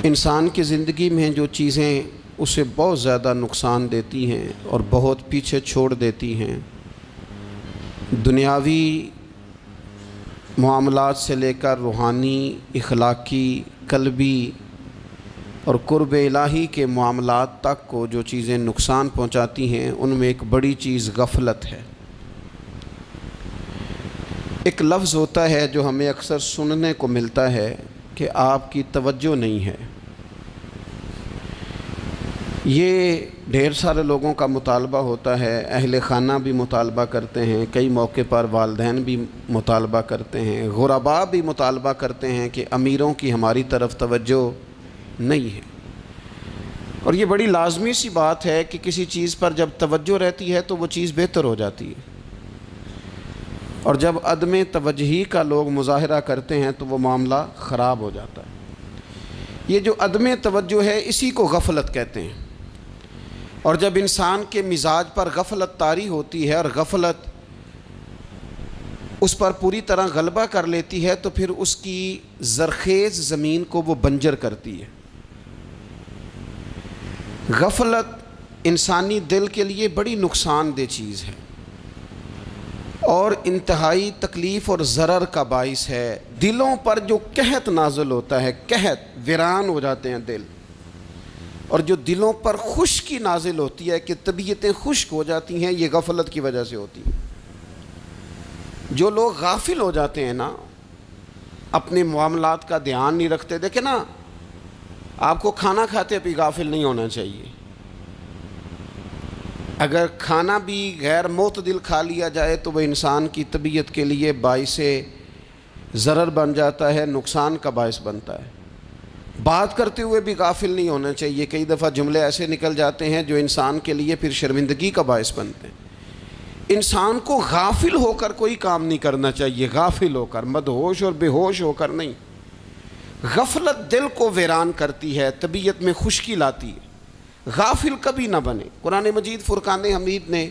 انسان کی زندگی میں جو چیزیں اسے بہت زیادہ نقصان دیتی ہیں اور بہت پیچھے چھوڑ دیتی ہیں، دنیاوی معاملات سے لے کر روحانی، اخلاقی، قلبی اور قرب الہی کے معاملات تک کو جو چیزیں نقصان پہنچاتی ہیں، ان میں ایک بڑی چیز غفلت ہے۔ ایک لفظ ہوتا ہے جو ہمیں اکثر سننے کو ملتا ہے کہ آپ کی توجہ نہیں ہے۔ یہ ڈھیر سارے لوگوں کا مطالبہ ہوتا ہے، اہل خانہ بھی مطالبہ کرتے ہیں، کئی موقع پر والدین بھی مطالبہ کرتے ہیں، غرباء بھی مطالبہ کرتے ہیں کہ امیروں کی ہماری طرف توجہ نہیں ہے۔ اور یہ بڑی لازمی سی بات ہے کہ کسی چیز پر جب توجہ رہتی ہے تو وہ چیز بہتر ہو جاتی ہے، اور جب عدم توجہی کا لوگ مظاہرہ کرتے ہیں تو وہ معاملہ خراب ہو جاتا ہے۔ یہ جو عدم توجہ ہے اسی کو غفلت کہتے ہیں، اور جب انسان کے مزاج پر غفلت طاری ہوتی ہے اور غفلت اس پر پوری طرح غلبہ کر لیتی ہے تو پھر اس کی زرخیز زمین کو وہ بنجر کرتی ہے۔ غفلت انسانی دل کے لیے بڑی نقصان دہ چیز ہے اور انتہائی تکلیف اور ضرر کا باعث ہے۔ دلوں پر جو قحط نازل ہوتا ہے، قحط، ویران ہو جاتے ہیں دل، اور جو دلوں پر خشکی نازل ہوتی ہے کہ طبیعتیں خشک ہو جاتی ہیں، یہ غفلت کی وجہ سے ہوتی ہیں۔ جو لوگ غافل ہو جاتے ہیں نا، اپنے معاملات کا دھیان نہیں رکھتے، دیکھیں نا، آپ کو کھانا کھاتے بھی غافل نہیں ہونا چاہیے۔ اگر کھانا بھی غیر معتدل کھا لیا جائے تو وہ انسان کی طبیعت کے لیے باعث ضرر بن جاتا ہے، نقصان کا باعث بنتا ہے۔ بات کرتے ہوئے بھی غافل نہیں ہونا چاہیے، کئی دفعہ جملے ایسے نکل جاتے ہیں جو انسان کے لیے پھر شرمندگی کا باعث بنتے ہیں۔ انسان کو غافل ہو کر کوئی کام نہیں کرنا چاہیے، غافل ہو کر، مدہوش اور بے ہوش ہو کر نہیں۔ غفلت دل کو ویران کرتی ہے، طبیعت میں خشکی لاتی ہے۔ غافل کبھی نہ بنے۔ قرآن مجید فرقان حمید نے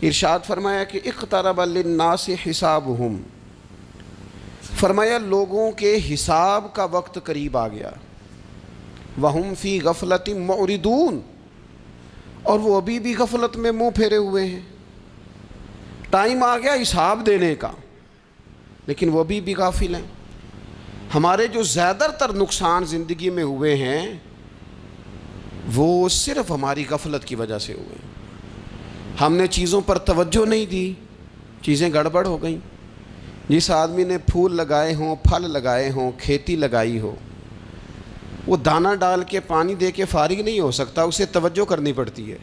ارشاد فرمایا کہ اقترب للناس حسابہم، فرمایا لوگوں کے حساب کا وقت قریب آ گیا، وہم فی غفلۃ معرضون، اور وہ ابھی بھی غفلت میں منہ پھیرے ہوئے ہیں۔ ٹائم آ گیا حساب دینے کا، لیکن وہ ابھی بھی غافل ہیں۔ ہمارے جو زیادہ تر نقصان زندگی میں ہوئے ہیں وہ صرف ہماری غفلت کی وجہ سے ہوئے ہیں۔ ہم نے چیزوں پر توجہ نہیں دی، چیزیں گڑبڑ ہو گئیں۔ جس آدمی نے پھول لگائے ہوں، پھل لگائے ہوں، کھیتی لگائی ہو، وہ دانہ ڈال کے پانی دے کے فارغ نہیں ہو سکتا، اسے توجہ کرنی پڑتی ہے۔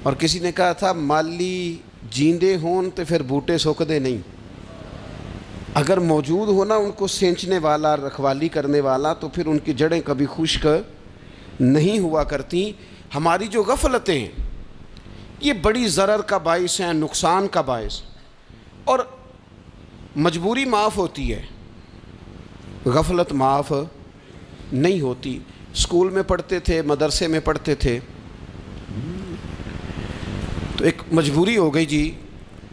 اور کسی نے کہا تھا مالی جیندے ہون تو پھر بوٹے سوکدے نہیں، اگر موجود ہونا ان کو سینچنے والا، رکھوالی کرنے والا، تو پھر ان کی جڑیں کبھی خشک نہیں ہوا کرتی۔ ہماری جو غفلتیں ہیں یہ بڑی ضرر کا باعث ہیں، نقصان کا باعث، اور مجبوری معاف ہوتی ہے، غفلت معاف نہیں ہوتی۔ اسکول میں پڑھتے تھے، مدرسے میں پڑھتے تھے، تو ایک مجبوری ہو گئی جی،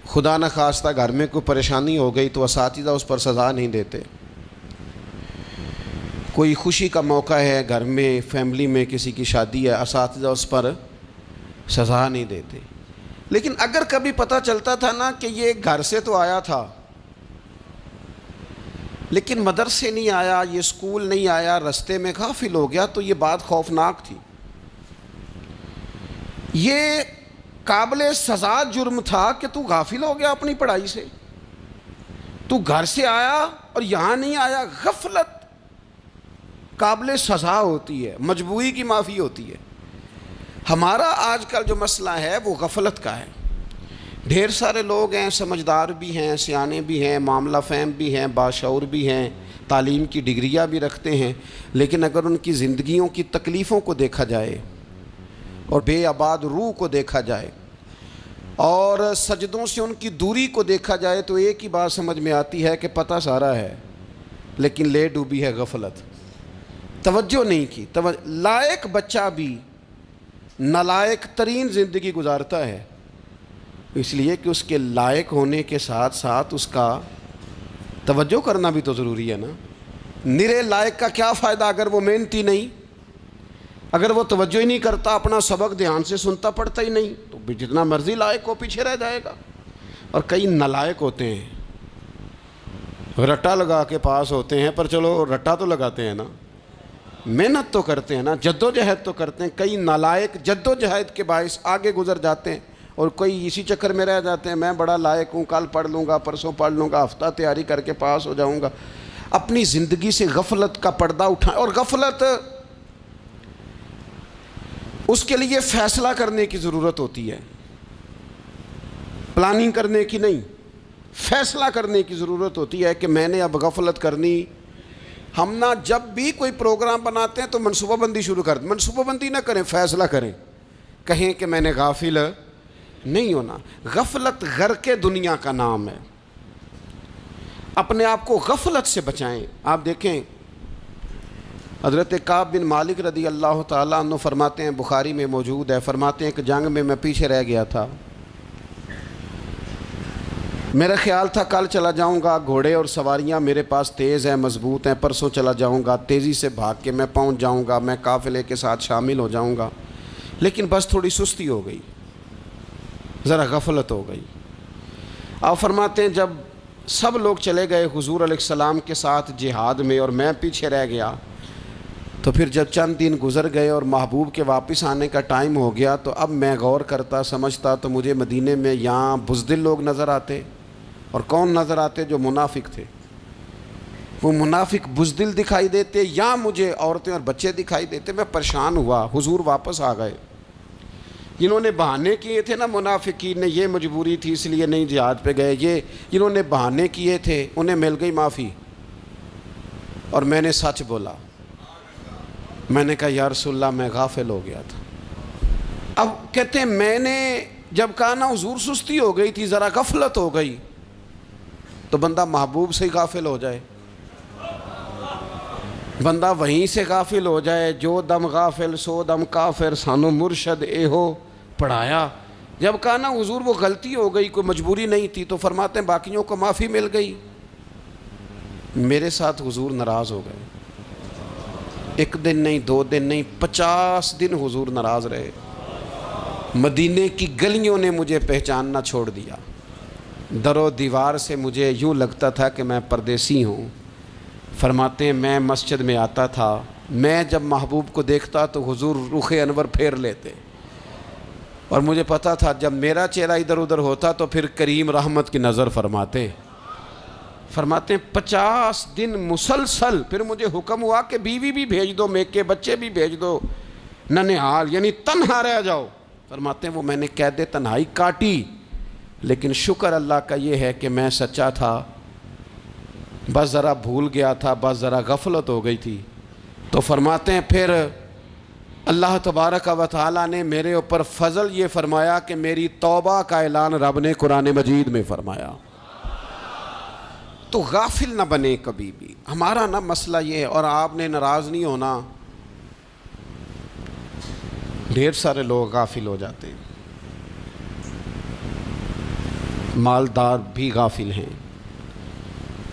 خدا نخواستہ گھر میں کوئی پریشانی ہو گئی تو اساتذہ اس پر سزا نہیں دیتے۔ کوئی خوشی کا موقع ہے گھر میں، فیملی میں کسی کی شادی ہے، اساتذہ اس پر سزا نہیں دیتے۔ لیکن اگر کبھی پتہ چلتا تھا نا کہ یہ گھر سے تو آیا تھا لیکن مدرسے نہیں آیا، یہ اسکول نہیں آیا، رستے میں غافل ہو گیا، تو یہ بات خوفناک تھی۔ یہ قابل سزا جرم تھا کہ تو غافل ہو گیا اپنی پڑھائی سے، تو گھر سے آیا اور یہاں نہیں آیا۔ غفلت قابل سزا ہوتی ہے، مجبوری کی معافی ہوتی ہے۔ ہمارا آج کل جو مسئلہ ہے وہ غفلت کا ہے۔ ڈھیر سارے لوگ ہیں، سمجھدار بھی ہیں، سیانے بھی ہیں، معاملہ فہم بھی ہیں، باشعور بھی ہیں، تعلیم کی ڈگریاں بھی رکھتے ہیں، لیکن اگر ان کی زندگیوں کی تکلیفوں کو دیکھا جائے اور بے آباد روح کو دیکھا جائے اور سجدوں سے ان کی دوری کو دیکھا جائے تو ایک ہی بات سمجھ میں آتی ہے کہ پتہ سارا ہے لیکن لے ڈوبی ہے غفلت، توجہ نہیں کی۔ لائق بچہ بھی نالائق ترین زندگی گزارتا ہے، اس لیے کہ اس کے لائق ہونے کے ساتھ ساتھ اس کا توجہ کرنا بھی تو ضروری ہے نا۔ نرے لائق کا کیا فائدہ اگر وہ محنتی نہیں، اگر وہ توجہ ہی نہیں کرتا، اپنا سبق دھیان سے سنتا پڑھتا ہی نہیں، تو بھی جتنا مرضی لائق ہو پیچھے رہ جائے گا۔ اور کئی نالائق ہوتے ہیں، رٹا لگا کے پاس ہوتے ہیں، پر چلو رٹا تو لگاتے ہیں نا، محنت تو کرتے ہیں نا، جد و جہد تو کرتے ہیں۔ کئی نالائق جد و جہد کے باعث آگے گزر جاتے ہیں، اور کوئی اسی چکر میں رہ جاتے ہیں، میں بڑا لائق ہوں، کل پڑھ لوں گا، پرسوں پڑھ لوں گا، ہفتہ تیاری کر کے پاس ہو جاؤں گا۔ اپنی زندگی سے غفلت کا پردہ اٹھائیں، اور غفلت اس کے لیے فیصلہ کرنے کی ضرورت ہوتی ہے، پلاننگ کرنے کی نہیں، فیصلہ کرنے کی ضرورت ہوتی ہے کہ میں نے اب غفلت کرنی۔ ہم نہ جب بھی کوئی پروگرام بناتے ہیں تو منصوبہ بندی شروع کر دیں، منصوبہ بندی نہ کریں، فیصلہ کریں، کہیں کہ میں نے غافل نہیں ہونا۔ غفلت غرق دنیا کا نام ہے، اپنے آپ کو غفلت سے بچائیں۔ آپ دیکھیں حضرت کعب بن مالک رضی اللہ تعالیٰ عنہ فرماتے ہیں، بخاری میں موجود ہے، فرماتے ہیں کہ جنگ میں پیچھے رہ گیا تھا، میرا خیال تھا کل چلا جاؤں گا، گھوڑے اور سواریاں میرے پاس تیز ہیں، مضبوط ہیں، پرسوں چلا جاؤں گا، تیزی سے بھاگ کے میں پہنچ جاؤں گا، میں قافلے کے ساتھ شامل ہو جاؤں گا، لیکن بس تھوڑی سستی ہو گئی، ذرا غفلت ہو گئی۔ آپ فرماتے ہیں جب سب لوگ چلے گئے حضور علیہ السلام کے ساتھ جہاد میں اور میں پیچھے رہ گیا، تو پھر جب چند دن گزر گئے اور محبوب کے واپس آنے کا ٹائم ہو گیا، تو اب میں غور کرتا سمجھتا تو مجھے مدینے میں یہاں بزدل لوگ نظر آتے، اور کون نظر آتے؟ جو منافق تھے، وہ منافق بزدل دکھائی دیتے، یا مجھے عورتیں اور بچے دکھائی دیتے۔ میں پریشان ہوا، حضور واپس آ گئے۔ جنہوں نے بہانے کیے تھے نا منافقین نے، یہ مجبوری تھی اس لیے نہیں جہاد پہ گئے، یہ جنہوں نے بہانے کیے تھے انہیں مل گئی معافی، اور میں نے سچ بولا، میں نے کہا یا رسول اللہ میں غافل ہو گیا تھا۔ اب کہتے ہیں میں نے جب کہا نا حضور سستی ہو گئی تھی، ذرا غفلت ہو گئی، تو بندہ محبوب سے ہی غافل ہو جائے، بندہ وہیں سے غافل ہو جائے۔ جو دم غافل سو دم کافر، سانو مرشد اے ہو پڑھایا۔ جب کہا نا حضور وہ غلطی ہو گئی، کوئی مجبوری نہیں تھی، تو فرماتے ہیں باقیوں کو معافی مل گئی، میرے ساتھ حضور ناراض ہو گئے۔ ایک دن نہیں، 2 دن نہیں، 50 دن حضور ناراض رہے۔ مدینے کی گلیوں نے مجھے پہچاننا چھوڑ دیا، در و دیوار سے مجھے یوں لگتا تھا کہ میں پردیسی ہوں۔ فرماتے ہیں میں مسجد میں آتا تھا، میں جب محبوب کو دیکھتا تو حضور رخ انور پھیر لیتے، اور مجھے پتا تھا جب میرا چہرہ ادھر ادھر ہوتا تو پھر کریم رحمت کی نظر فرماتے ہیں 50 دن مسلسل۔ پھر مجھے حکم ہوا کہ بیوی بھی بھیج دو، میکے بچے بھی بھیج دو، ننھال یعنی تنہا رہ جاؤ۔ فرماتے ہیں وہ میں نے قید تنہائی کاٹی، لیکن شکر اللہ کا یہ ہے کہ میں سچا تھا، بس ذرا بھول گیا تھا، بس ذرا غفلت ہو گئی تھی۔ تو فرماتے ہیں پھر اللہ تبارک و تعالیٰ نے میرے اوپر فضل یہ فرمایا کہ میری توبہ کا اعلان رب نے قرآن مجید میں فرمایا۔ تو غافل نہ بنے کبھی بھی۔ ہمارا نا مسئلہ یہ ہے، اور آپ نے ناراض نہیں ہونا، ڈھیر سارے لوگ غافل ہو جاتے ہیں، مالدار بھی غافل ہیں،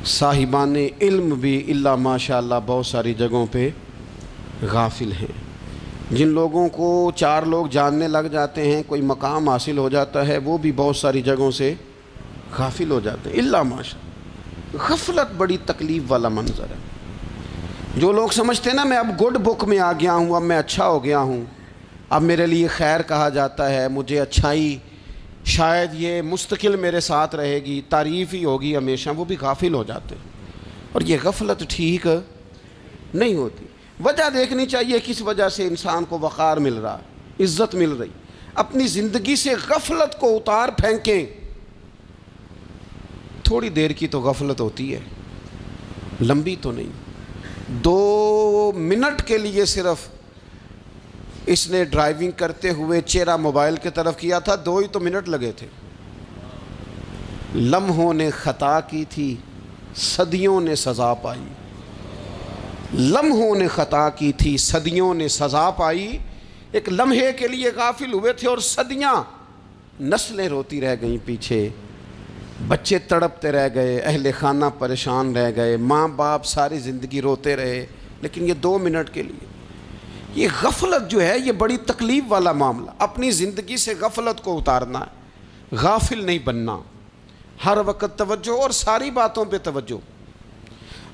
صاحبان علم بھی الا ماشاء اللہ بہت ساری جگہوں پہ غافل ہیں۔ جن لوگوں کو 4 لوگ جاننے لگ جاتے ہیں، کوئی مقام حاصل ہو جاتا ہے، وہ بھی بہت ساری جگہوں سے غافل ہو جاتے ہیں الا ماشاء اللہ۔ غفلت بڑی تکلیف والا منظر ہے۔ جو لوگ سمجھتے ہیں نا میں اب گڈ بک میں آ گیا ہوں، اب میں اچھا ہو گیا ہوں، اب میرے لیے خیر کہا جاتا ہے، مجھے اچھائی شاید یہ مستقل میرے ساتھ رہے گی، تعریف ہی ہوگی ہمیشہ، وہ بھی غافل ہو جاتے ہیں۔ اور یہ غفلت ٹھیک نہیں ہوتی۔ وجہ دیکھنی چاہیے کس وجہ سے انسان کو وقار مل رہا، عزت مل رہی۔ اپنی زندگی سے غفلت کو اتار پھینکیں۔ تھوڑی دیر کی تو غفلت ہوتی ہے، لمبی تو نہیں۔ 2 منٹ کے لیے صرف اس نے ڈرائیونگ کرتے ہوئے چہرہ موبائل کی طرف کیا تھا، 2 ہی تو منٹ لگے تھے۔ لمحوں نے خطا کی تھی، صدیوں نے سزا پائی۔ لمحوں نے خطا کی تھی، صدیوں نے سزا پائی۔ ایک لمحے کے لیے غافل ہوئے تھے اور صدیاں، نسلیں روتی رہ گئیں پیچھے بچے تڑپتے رہ گئے، اہل خانہ پریشان رہ گئے، ماں باپ ساری زندگی روتے رہے، لیکن یہ 2 منٹ کے لیے یہ غفلت جو ہے یہ بڑی تکلیف والا معاملہ. اپنی زندگی سے غفلت کو اتارنا ہے، غافل نہیں بننا، ہر وقت توجہ اور ساری باتوں پہ توجہ.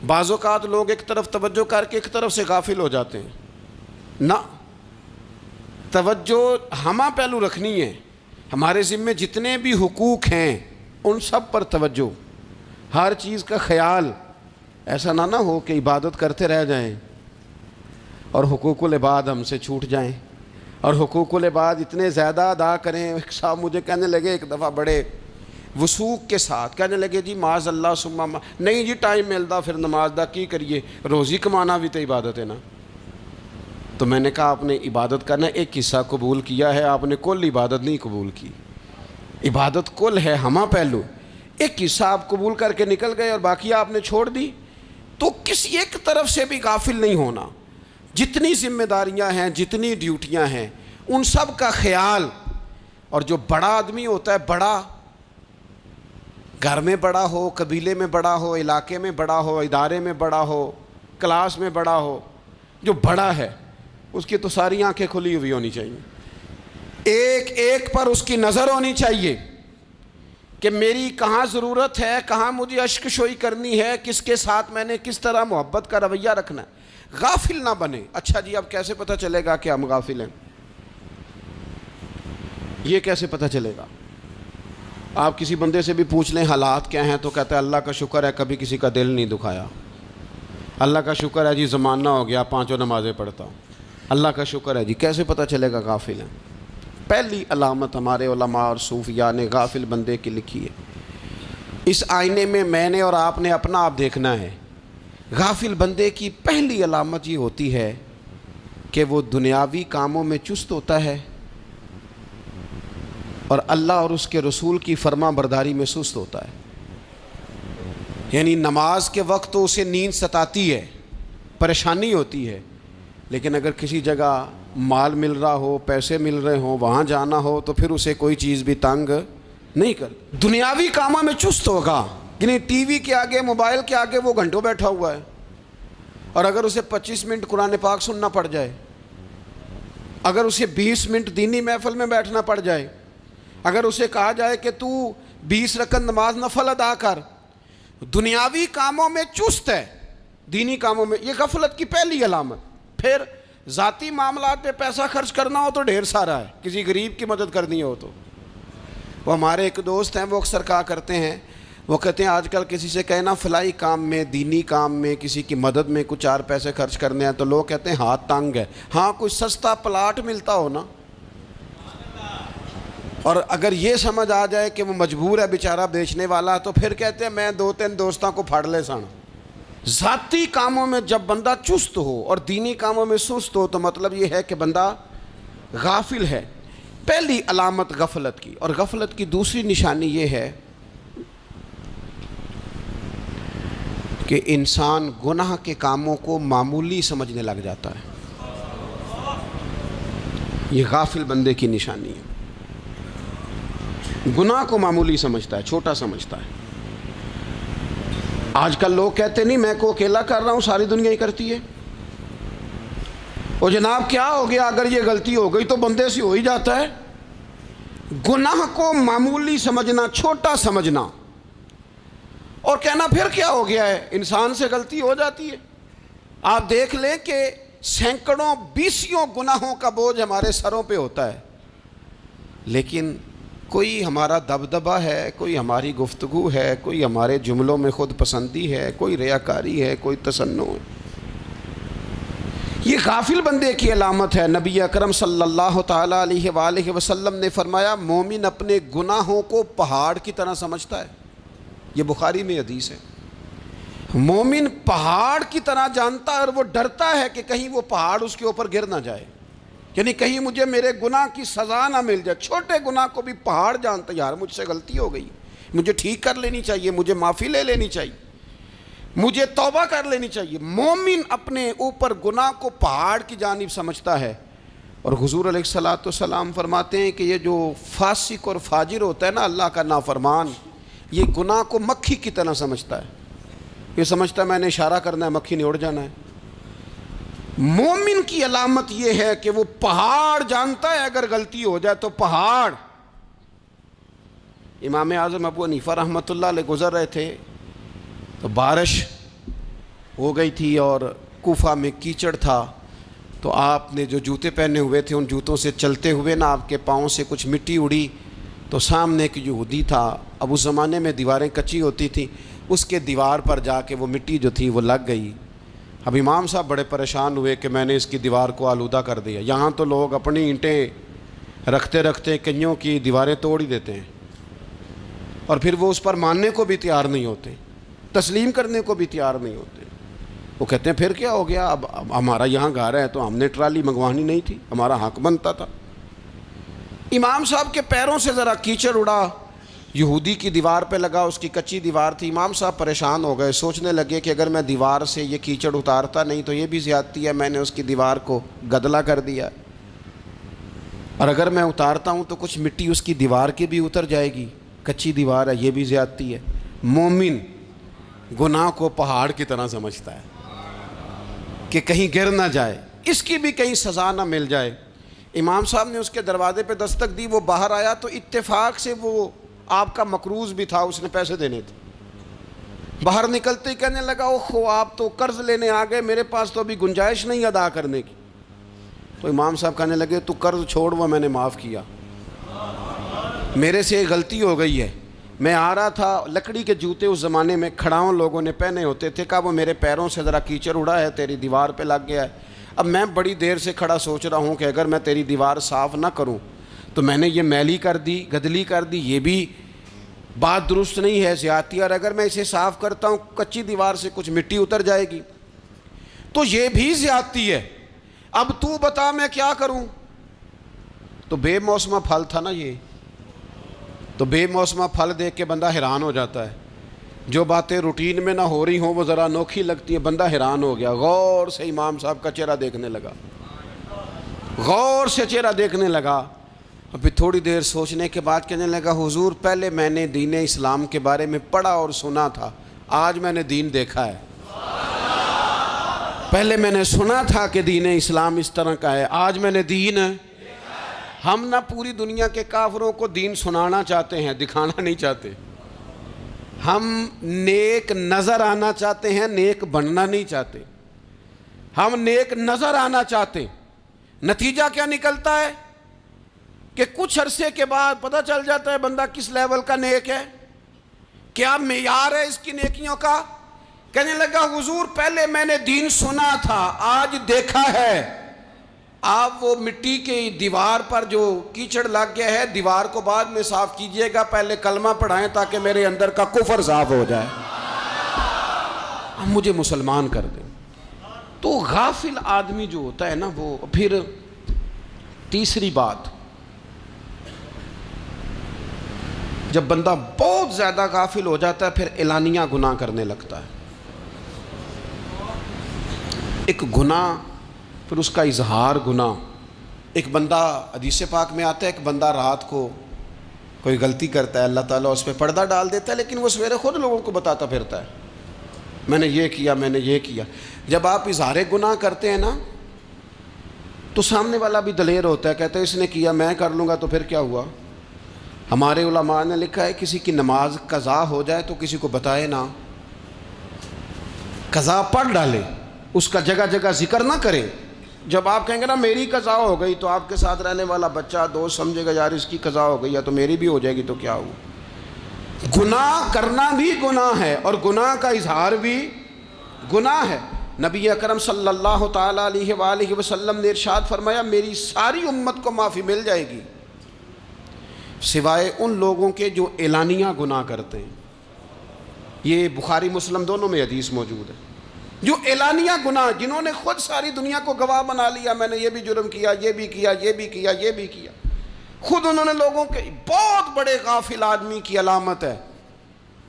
بعض اوقات لوگ ایک طرف توجہ کر کے ایک طرف سے غافل ہو جاتے ہیں. نہ، توجہ ہمہ پہلو رکھنی ہے. ہمارے ذمے جتنے بھی حقوق ہیں ان سب پر توجہ، ہر چیز کا خیال. ایسا نہ ہو کہ عبادت کرتے رہ جائیں اور حقوق العباد ہم سے چھوٹ جائیں، اور حقوق العباد اتنے زیادہ ادا کریں. ایک صاحب مجھے کہنے لگے ایک دفعہ بڑے وثوق کے ساتھ کہنے لگے جی معاذ اللہ ثم نہیں جی ٹائم ملتا پھر نماز دا کی کریے، روزی کمانا بھی تو عبادت ہے نا. تو میں نے کہا آپ نے عبادت کرنا ایک حصہ قبول کیا ہے، آپ نے کل عبادت نہیں قبول کی. عبادت کل ہے، ہمہ پہلو. ایک حصہ آپ قبول کر کے نکل گئے اور باقی آپ نے چھوڑ دی. تو کسی ایک طرف سے بھی غافل نہیں ہونا. جتنی ذمہ داریاں ہیں، جتنی ڈیوٹیاں ہیں، ان سب کا خیال. اور جو بڑا آدمی ہوتا ہے، بڑا گھر میں بڑا ہو، قبیلے میں بڑا ہو، علاقے میں بڑا ہو، ادارے میں بڑا ہو، کلاس میں بڑا ہو، جو بڑا ہے اس کی تو ساری آنکھیں کھلی ہوئی ہونی چاہیے. ایک ایک پر اس کی نظر ہونی چاہیے کہ میری کہاں ضرورت ہے، کہاں مجھے اشک شوئی کرنی ہے، کس کے ساتھ میں نے کس طرح محبت کا رویہ رکھنا ہے. غافل نہ بنے. اچھا جی اب کیسے پتہ چلے گا کہ ہم غافل ہیں؟ یہ کیسے پتہ چلے گا؟ آپ کسی بندے سے بھی پوچھ لیں حالات کیا ہیں تو کہتا ہے اللہ کا شکر ہے کبھی کسی کا دل نہیں دکھایا، اللہ کا شکر ہے جی زمانہ ہو گیا 5 نمازیں پڑھتا ہوں، اللہ کا شکر ہے جی. کیسے پتہ چلے گا غافل ہیں؟ پہلی علامت ہمارے علماء اور صوفیاء نے غافل بندے کی لکھی ہے. اس آئینے میں نے اور آپ نے اپنا آپ دیکھنا ہے. غافل بندے کی پہلی علامت یہ ہوتی ہے کہ وہ دنیاوی کاموں میں چست ہوتا ہے اور اللہ اور اس کے رسول کی فرما برداری میں سست ہوتا ہے. یعنی نماز کے وقت تو اسے نیند ستاتی ہے، پریشانی ہوتی ہے، لیکن اگر کسی جگہ مال مل رہا ہو، پیسے مل رہے ہوں، وہاں جانا ہو تو پھر اسے کوئی چیز بھی تنگ نہیں کر. دنیاوی کاموں میں چست ہوگا، یعنی ٹی وی کے آگے، موبائل کے آگے وہ گھنٹوں بیٹھا ہوا ہے. اور اگر اسے 25 منٹ قرآن پاک سننا پڑ جائے، اگر اسے 20 منٹ دینی محفل میں بیٹھنا پڑ جائے، اگر اسے کہا جائے کہ تو 20 رکعت نماز نفل ادا کر، دنیاوی کاموں میں چست ہے، دینی کاموں میں، یہ غفلت کی پہلی علامت. پھر ذاتی معاملات پہ پیسہ خرچ کرنا ہو تو ڈھیر سارا ہے، کسی غریب کی مدد کرنی ہو تو. وہ ہمارے ایک دوست ہیں، وہ اکثر کہا کرتے ہیں، وہ کہتے ہیں آج کل کسی سے کہنا فلائی کام میں، دینی کام میں، کسی کی مدد میں کچھ 4 پیسے خرچ کرنے ہیں تو لوگ کہتے ہیں ہاتھ تنگ ہے. ہاں کوئی سستا پلاٹ ملتا ہو نا، اور اگر یہ سمجھ آ جائے کہ وہ مجبور ہے بیچارہ بیچنے والا، تو پھر کہتے ہیں میں 2-3 دوستوں کو پھاڑ لے سن. ذاتی کاموں میں جب بندہ چست ہو اور دینی کاموں میں سست ہو تو مطلب یہ ہے کہ بندہ غافل ہے. پہلی علامت غفلت کی. اور غفلت کی دوسری نشانی یہ ہے کہ انسان گناہ کے کاموں کو معمولی سمجھنے لگ جاتا ہے. یہ غافل بندے کی نشانی ہے. گناہ کو معمولی سمجھتا ہے، چھوٹا سمجھتا ہے. آج کل لوگ کہتے نہیں میں کو اکیلا کر رہا ہوں، ساری دنیا ہی کرتی ہے. اور جناب کیا ہو گیا اگر یہ غلطی ہو گئی تو بندے سے ہو ہی جاتا ہے. گناہ کو معمولی سمجھنا، چھوٹا سمجھنا اور کہنا پھر کیا ہو گیا ہے، انسان سے غلطی ہو جاتی ہے. آپ دیکھ لیں کہ سینکڑوں بیسیوں گناہوں کا بوجھ ہمارے سروں پہ ہوتا ہے، لیکن کوئی ہمارا دبدبہ ہے، کوئی ہماری گفتگو ہے، کوئی ہمارے جملوں میں خود پسندی ہے، کوئی ریاکاری ہے، کوئی تصنع ہے. یہ غافل بندے کی علامت ہے. نبی اکرم صلی اللہ تعالیٰ علیہ وآلہ وسلم نے فرمایا مومن اپنے گناہوں کو پہاڑ کی طرح سمجھتا ہے. یہ بخاری میں حدیث ہے. مومن پہاڑ کی طرح جانتا ہے اور وہ ڈرتا ہے کہ کہیں وہ پہاڑ اس کے اوپر گر نہ جائے، یعنی کہیں مجھے میرے گناہ کی سزا نہ مل جائے. چھوٹے گناہ کو بھی پہاڑ جانتا ہے، یار مجھ سے غلطی ہو گئی، مجھے ٹھیک کر لینی چاہیے، مجھے معافی لے لینی چاہیے، مجھے توبہ کر لینی چاہیے. مومن اپنے اوپر گناہ کو پہاڑ کی جانب سمجھتا ہے. اور حضور علیہ الصلوۃ والسلام فرماتے ہیں کہ یہ جو فاسق اور فاجر ہوتا ہے نا، اللہ کا نافرمان، یہ گناہ کو مکھی کی طرح سمجھتا ہے، یہ سمجھتا ہے میں نے اشارہ کرنا ہے مکھی نے اڑ جانا ہے۔ مومن کی علامت یہ ہے کہ وہ پہاڑ جانتا ہے اگر غلطی ہو جائے تو پہاڑ۔ امام اعظم ابو حنیفہ رحمۃ اللہ علیہ گزر رہے تھے تو بارش ہو گئی تھی اور کوفہ میں کیچڑ تھا، تو آپ نے جو جوتے پہنے ہوئے تھے ان جوتوں سے چلتے ہوئے نا آپ کے پاؤں سے کچھ مٹی اڑی، تو سامنے ایک یہودی تھا، اب اس زمانے میں دیواریں کچی ہوتی تھیں، اس کے دیوار پر جا کے وہ مٹی جو تھی وہ لگ گئی۔ اب امام صاحب بڑے پریشان ہوئے کہ میں نے اس کی دیوار کو آلودہ کر دیا۔ یہاں تو لوگ اپنی اینٹیں رکھتے رکھتے کئیوں کی دیواریں توڑ ہی دیتے ہیں، اور پھر وہ اس پر ماننے کو بھی تیار نہیں ہوتے، تسلیم کرنے کو بھی تیار نہیں ہوتے۔ وہ کہتے ہیں پھر کیا ہو گیا، اب ہمارا یہاں گھر ہے تو ہم نے ٹرالی منگوانی نہیں تھی، ہمارا حق بنتا تھا۔ امام صاحب کے پیروں سے ذرا کیچڑ اڑا، یہودی کی دیوار پہ لگا، اس کی کچی دیوار تھی۔ امام صاحب پریشان ہو گئے، سوچنے لگے کہ اگر میں دیوار سے یہ کیچڑ اتارتا نہیں تو یہ بھی زیادتی ہے، میں نے اس کی دیوار کو گدلا کر دیا، اور اگر میں اتارتا ہوں تو کچھ مٹی اس کی دیوار کی بھی اتر جائے گی، کچی دیوار ہے، یہ بھی زیادتی ہے۔ مومن گناہ کو پہاڑ کی طرح سمجھتا ہے کہ کہیں گر نہ جائے، اس کی بھی کہیں سزا نہ مل جائے۔ امام صاحب نے اس کے دروازے پہ دستک دی، وہ باہر آیا تو اتفاق سے وہ آپ کا مقروض بھی تھا، اس نے پیسے دینے تھے۔ باہر نکلتے ہی کہنے لگا اوہ آپ تو قرض لینے آ گئے، میرے پاس تو ابھی گنجائش نہیں ادا کرنے کی۔ تو امام صاحب کہنے لگے تو قرض چھوڑ، وہ میں نے معاف کیا، میرے سے غلطی ہو گئی ہے، میں آ رہا تھا، لکڑی کے جوتے اس زمانے میں کھڑاؤں لوگوں نے پہنے ہوتے تھے، کہا وہ میرے پیروں سے ذرا کیچڑ اڑا ہے، تیری دیوار پہ لگ گیا ہے۔ اب میں بڑی دیر سے کھڑا سوچ رہا ہوں کہ اگر میں تیری دیوار صاف نہ کروں تو میں نے یہ میلی کر دی، گدلی کر دی، یہ بھی بات درست نہیں ہے، زیادتی، اور اگر میں اسے صاف کرتا ہوں کچی دیوار سے کچھ مٹی اتر جائے گی تو یہ بھی زیادتی ہے، اب تو بتا میں کیا کروں۔ تو بے موسمہ پھل تھا نا یہ، تو بے موسمہ پھل دیکھ کے بندہ حیران ہو جاتا ہے، جو باتیں روٹین میں نہ ہو رہی ہوں وہ ذرا انوکھی لگتی ہیں، بندہ حیران ہو گیا، غور سے امام صاحب کا چہرہ دیکھنے لگا، غور سے چہرہ دیکھنے لگا، اور پھر تھوڑی دیر سوچنے کے بعد کہنے لگا حضور پہلے میں نے دین اسلام کے بارے میں پڑھا اور سنا تھا، آج میں نے دین دیکھا ہے۔ پہلے میں نے سنا تھا کہ دین اسلام اس طرح کا ہے، آج میں نے دین۔ ہم نہ پوری دنیا کے کافروں کو دین سنانا چاہتے ہیں، دکھانا نہیں چاہتے، ہم نیک نظر آنا چاہتے ہیں، نیک بننا نہیں چاہتے، ہم نیک نظر آنا چاہتے۔ نتیجہ کیا نکلتا ہے کہ کچھ عرصے کے بعد پتہ چل جاتا ہے بندہ کس لیول کا نیک ہے، کیا معیار ہے اس کی نیکیوں کا۔ کہنے لگا حضور پہلے میں نے دین سنا تھا، آج دیکھا ہے۔ آپ وہ مٹی کی دیوار پر جو کیچڑ لگ گیا ہے، دیوار کو بعد میں صاف کیجئے گا، پہلے کلمہ پڑھائیں تاکہ میرے اندر کا کفر صاف ہو جائے، مجھے مسلمان کر دیں۔ تو غافل آدمی جو ہوتا ہے نا، وہ پھر تیسری بات، جب بندہ بہت زیادہ غافل ہو جاتا ہے پھر اعلانیہ گناہ کرنے لگتا ہے۔ ایک گناہ، پھر اس کا اظہار گناہ۔ ایک بندہ، حدیث پاک میں آتا ہے، ایک بندہ رات کو کوئی غلطی کرتا ہے، اللہ تعالیٰ اس پہ پردہ ڈال دیتا ہے، لیکن وہ سویرے خود لوگوں کو بتاتا پھرتا ہے میں نے یہ کیا، میں نے یہ کیا۔ جب آپ اظہار گناہ کرتے ہیں نا تو سامنے والا بھی دلیر ہوتا ہے، کہتا ہے اس نے کیا میں کر لوں گا تو پھر کیا ہوا۔ ہمارے علماء نے لکھا ہے کسی کی نماز قضا ہو جائے تو کسی کو بتائے نہ، قضا پڑھ ڈالے، اس کا جگہ جگہ ذکر نہ کرے۔ جب آپ کہیں گے نا میری قضا ہو گئی تو آپ کے ساتھ رہنے والا بچہ دوست سمجھے گا یار اس کی قضا ہو گئی ہے تو میری بھی ہو جائے گی تو کیا ہوا۔ گناہ کرنا بھی گناہ ہے اور گناہ کا اظہار بھی گناہ ہے۔ نبی اکرم صلی اللہ تعالیٰ علیہ وآلہ وسلم نے ارشاد فرمایا میری ساری امت کو معافی مل جائے گی سوائے ان لوگوں کے جو اعلانیہ گناہ کرتے ہیں۔ یہ بخاری مسلم دونوں میں حدیث موجود ہے۔ جو اعلانیہ گناہ، جنہوں نے خود ساری دنیا کو گواہ بنا لیا، میں نے یہ بھی جرم کیا، یہ بھی کیا، یہ بھی کیا، یہ بھی کیا، خود انہوں نے لوگوں کے، بہت بڑے غافل آدمی کی علامت ہے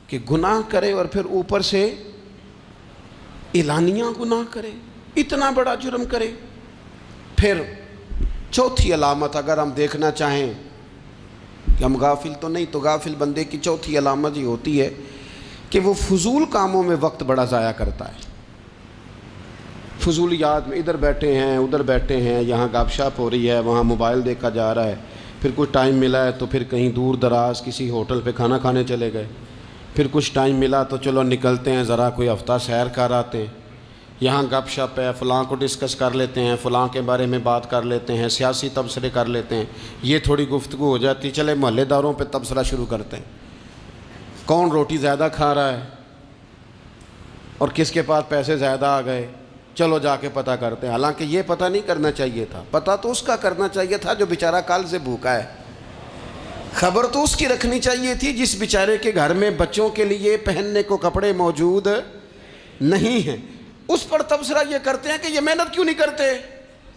کہ گناہ کرے اور پھر اوپر سے اعلانیہ گناہ کرے، اتنا بڑا جرم کرے۔ پھر چوتھی علامت اگر ہم دیکھنا چاہیں کہ ہم غافل تو نہیں. تو غافل بندے کی چوتھی علامت یہ ہوتی ہے کہ وہ فضول کاموں میں وقت بڑا ضائع کرتا ہے. فضولیات میں ادھر بیٹھے ہیں ادھر بیٹھے ہیں, یہاں گپ شپ ہو رہی ہے, وہاں موبائل دیکھا جا رہا ہے, پھر کچھ ٹائم ملا ہے تو پھر کہیں دور دراز کسی ہوٹل پہ کھانا کھانے چلے گئے, پھر کچھ ٹائم ملا تو چلو نکلتے ہیں ذرا کوئی ہفتہ سیر کر آتے ہیں, یہاں گپ شپ ہے, فلاں کو ڈسکس کر لیتے ہیں, فلاں کے بارے میں بات کر لیتے ہیں, سیاسی تبصرے کر لیتے ہیں, یہ تھوڑی گفتگو ہو جاتی, چلے محلے داروں پہ تبصرہ شروع کرتے ہیں, کون روٹی زیادہ کھا رہا ہے اور کس کے پاس پیسے زیادہ آ گئے, چلو جا کے پتہ کرتے ہیں. حالانکہ یہ پتہ نہیں کرنا چاہیے تھا, پتہ تو اس کا کرنا چاہیے تھا جو بیچارہ کل سے بھوکا ہے. خبر تو اس کی رکھنی چاہیے تھی جس بیچارے کے گھر میں بچوں کے لیے پہننے کو کپڑے موجود نہیں ہیں. اس پر تبصرہ یہ کرتے ہیں کہ یہ محنت کیوں نہیں کرتے,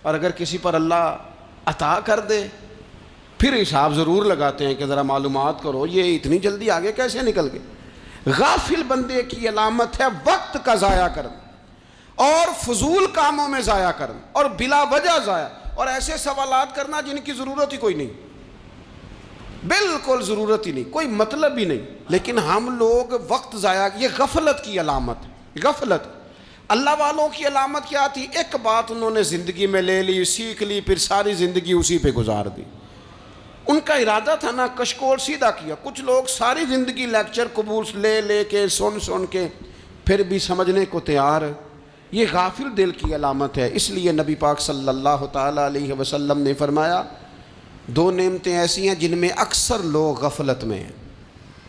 اور اگر کسی پر اللہ عطا کر دے پھر حساب ضرور لگاتے ہیں کہ ذرا معلومات کرو یہ اتنی جلدی آگے کیسے نکل گئے. غافل بندے کی علامت ہے وقت کا ضائع کرنا اور فضول کاموں میں ضائع کرنا اور بلا وجہ ضائع, اور ایسے سوالات کرنا جن کی ضرورت ہی کوئی نہیں, بالکل ضرورت ہی نہیں, کوئی مطلب ہی نہیں. لیکن ہم لوگ وقت ضائع, یہ غفلت کی علامت ہے. غفلت. اللہ والوں کی علامت کیا تھی؟ ایک بات انہوں نے زندگی میں لے لی, سیکھ لی, پھر ساری زندگی اسی پہ گزار دی. ان کا ارادہ تھا نا کشکول سیدھا کیا. کچھ لوگ ساری زندگی لیکچر قبول لے کے سن کے پھر بھی سمجھنے کو تیار. یہ غافل دل کی علامت ہے. اس لیے نبی پاک صلی اللہ تعالیٰ علیہ وسلم نے فرمایا دو نعمتیں ایسی ہیں جن میں اکثر لوگ غفلت میں ہیں,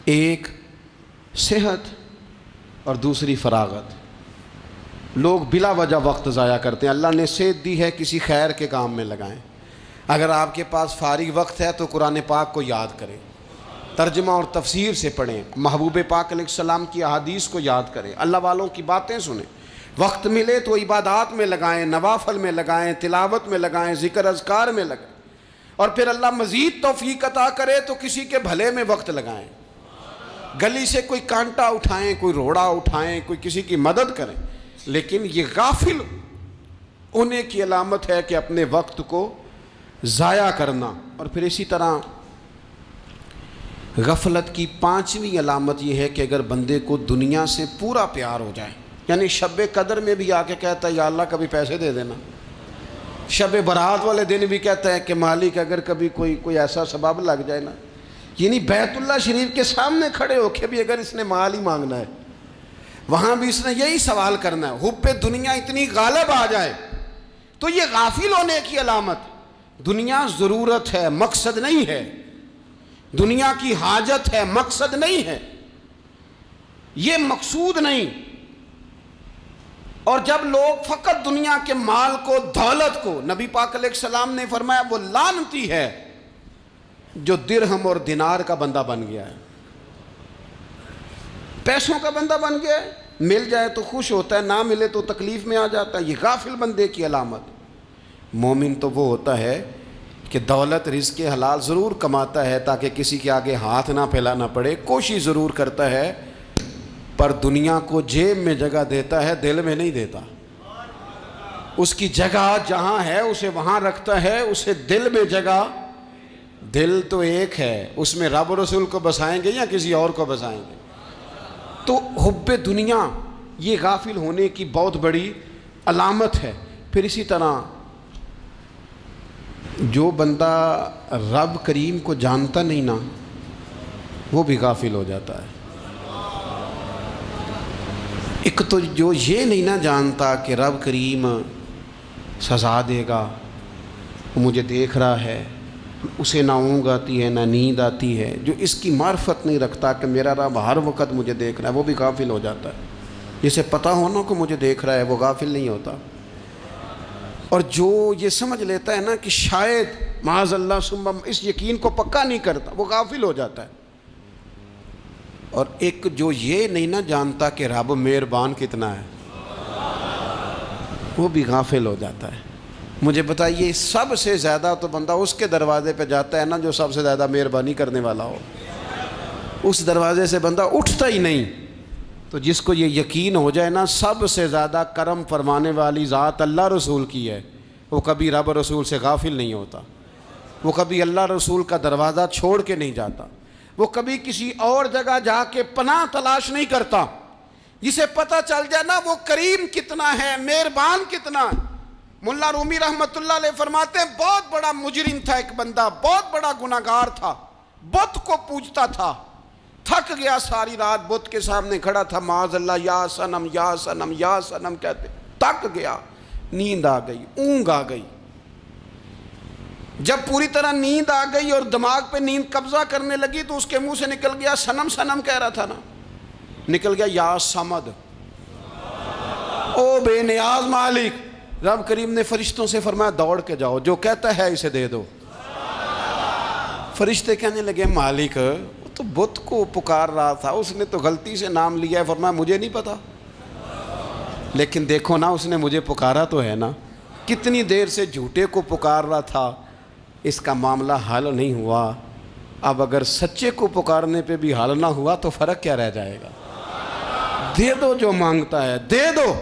ایک صحت اور دوسری فراغت. لوگ بلا وجہ وقت ضائع کرتے ہیں. اللہ نے صحت دی ہے, کسی خیر کے کام میں لگائیں. اگر آپ کے پاس فارغ وقت ہے تو قرآن پاک کو یاد کریں, ترجمہ اور تفسیر سے پڑھیں, محبوب پاک علیہ السلام کی احادیث کو یاد کریں, اللہ والوں کی باتیں سنیں. وقت ملے تو عبادات میں لگائیں, نوافل میں لگائیں, تلاوت میں لگائیں, ذکر اذکار میں لگائیں, اور پھر اللہ مزید توفیق عطا کرے تو کسی کے بھلے میں وقت لگائیں. گلی سے کوئی کانٹا اٹھائیں, کوئی روڑا اٹھائیں, کوئی کسی کی مدد کریں. لیکن یہ غافل ہونے کی علامت ہے کہ اپنے وقت کو ضائع کرنا. اور پھر اسی طرح غفلت کی پانچویں علامت یہ ہے کہ اگر بندے کو دنیا سے پورا پیار ہو جائے, یعنی شب قدر میں بھی آ کے کہتا ہے یا اللہ کبھی پیسے دے دینا, شب برات والے دن بھی کہتا ہے کہ مالک اگر کبھی کوئی ایسا سبب لگ جائے نا, یعنی بیت اللہ شریف کے سامنے کھڑے ہو کے بھی اگر اس نے مال ہی مانگنا ہے وہاں بھی اس نے یہی سوال کرنا ہے, حب دنیا اتنی غالب آ جائے. تو یہ غافل ہونے کی علامت. دنیا ضرورت ہے, مقصد نہیں ہے. دنیا کی حاجت ہے, مقصد نہیں ہے. یہ مقصود نہیں. اور جب لوگ فقط دنیا کے مال کو, دولت کو, نبی پاک علیہ السلام نے فرمایا وہ لعنتی ہے جو درہم اور دینار کا بندہ بن گیا ہے, پیسوں کا بندہ بن گیا ہے. مل جائے تو خوش ہوتا ہے, نہ ملے تو تکلیف میں آ جاتا ہے. یہ غافل بندے کی علامت. مومن تو وہ ہوتا ہے کہ دولت رزق حلال ضرور کماتا ہے تاکہ کسی کے آگے ہاتھ نہ پھیلانا پڑے, کوشش ضرور کرتا ہے, پر دنیا کو جیب میں جگہ دیتا ہے, دل میں نہیں دیتا. اس کی جگہ جہاں ہے اسے وہاں رکھتا ہے, اسے دل میں جگہ. دل تو ایک ہے, اس میں رب و رسول کو بسائیں گے یا کسی اور کو بسائیں گے. تو حب دنیا یہ غافل ہونے کی بہت بڑی علامت ہے. پھر اسی طرح جو بندہ رب کریم کو جانتا نہیں نا وہ بھی غافل ہو جاتا ہے. ایک تو جو یہ نہیں نہ جانتا کہ رب کریم سزا دے گا, وہ مجھے دیکھ رہا ہے, اسے نہ اونگ آتی ہے نہ نیند آتی ہے, جو اس کی معرفت نہیں رکھتا کہ میرا رب ہر وقت مجھے دیکھ رہا ہے, وہ بھی غافل ہو جاتا ہے. جسے پتہ ہونا کہ مجھے دیکھ رہا ہے وہ غافل نہیں ہوتا. اور جو یہ سمجھ لیتا ہے نا کہ شاید معاذ اللہ ثم اس یقین کو پکا نہیں کرتا, وہ غافل ہو جاتا ہے. اور ایک جو یہ نہیں نہ جانتا کہ رب مہربان کتنا ہے, وہ بھی غافل ہو جاتا ہے. مجھے بتائیے سب سے زیادہ تو بندہ اس کے دروازے پہ جاتا ہے نا جو سب سے زیادہ مہربانی کرنے والا ہو. اس دروازے سے بندہ اٹھتا ہی نہیں. تو جس کو یہ یقین ہو جائے نا سب سے زیادہ کرم فرمانے والی ذات اللہ رسول کی ہے, وہ کبھی رب رسول سے غافل نہیں ہوتا. وہ کبھی اللہ رسول کا دروازہ چھوڑ کے نہیں جاتا، وہ کبھی کسی اور جگہ جا کے پناہ تلاش نہیں کرتا۔ جسے پتہ چل جائے نا وہ کریم کتنا ہے، مہربان کتنا ہے۔ ملا رومی رحمت اللہ علیہ فرماتے ہیں بہت بڑا مجرم تھا ایک بندہ، بہت بڑا گناہگار تھا، بت کو پوجتا تھا، تھک گیا ساری رات بت کے سامنے کھڑا تھا، معاذ اللہ یا صنم یا صنم یا صنم کہتے، تھک گیا، نیند آ گئی، اونگ آ گئی۔ جب پوری طرح نیند آ گئی اور دماغ پہ نیند قبضہ کرنے لگی تو اس کے منہ سے نکل گیا، صنم صنم کہہ رہا تھا نا، نکل گیا یا صمد، او بے نیاز مالک۔ رب کریم نے فرشتوں سے فرمایا دوڑ کے جاؤ، جو کہتا ہے اسے دے دو۔ فرشتے کہنے لگے مالک وہ تو بت کو پکار رہا تھا، اس نے تو غلطی سے نام لیا ہے۔ فرمایا مجھے نہیں پتا، لیکن دیکھو نا اس نے مجھے پکارا تو ہے نا، کتنی دیر سے جھوٹے کو پکار رہا تھا، اس کا معاملہ حل نہیں ہوا، اب اگر سچے کو پکارنے پہ بھی حل نہ ہوا تو فرق کیا رہ جائے گا؟ دے دو جو مانگتا ہے، دے دو۔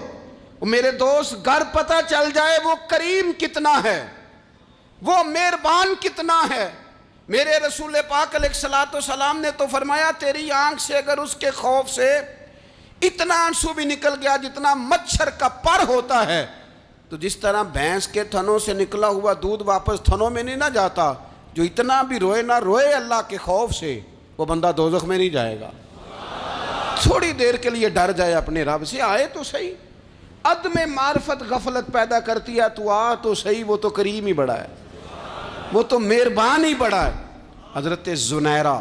میرے دوست گھر پتہ چل جائے وہ کریم کتنا ہے، وہ مہربان کتنا ہے۔ میرے رسول پاک علیہ الصلوۃ والسلام نے تو فرمایا تیری آنکھ سے اگر اس کے خوف سے اتنا آنسو بھی نکل گیا جتنا مچھر کا پر ہوتا ہے، تو جس طرح بھینس کے تھنوں سے نکلا ہوا دودھ واپس تھنوں میں نہیں نہ جاتا، جو اتنا بھی روئے نہ روئے اللہ کے خوف سے، وہ بندہ دوزخ میں نہیں جائے گا۔ تھوڑی دیر کے لیے ڈر جائے اپنے رب سے، آئے تو صحیح۔ عدم معرفت غفلت پیدا کرتی ہے، تو آ تو صحیح، وہ تو کریم ہی بڑا ہے، وہ تو مہربان ہی بڑا ہے۔ حضرت زنیرہ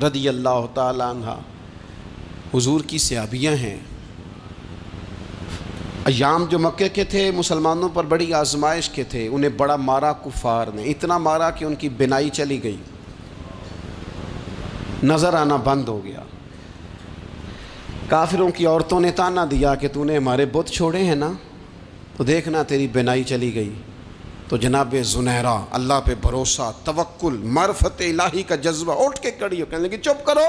رضی اللہ تعالی عنہ حضور کی صحابیہ ہیں۔ ایام جو مکے کے تھے مسلمانوں پر بڑی آزمائش کے تھے، انہیں بڑا مارا کفار نے، اتنا مارا کہ ان کی بینائی چلی گئی، نظر آنا بند ہو گیا۔ کافروں کی عورتوں نے تانا دیا کہ تو نے ہمارے بت چھوڑے ہیں نا، تو دیکھنا تیری بینائی چلی گئی۔ تو جناب زنیرہ اللہ پہ بھروسہ، توکل، معرفت الہی کا جذبہ، اٹھ کے کھڑی ہو، کہنے لگی چپ کرو،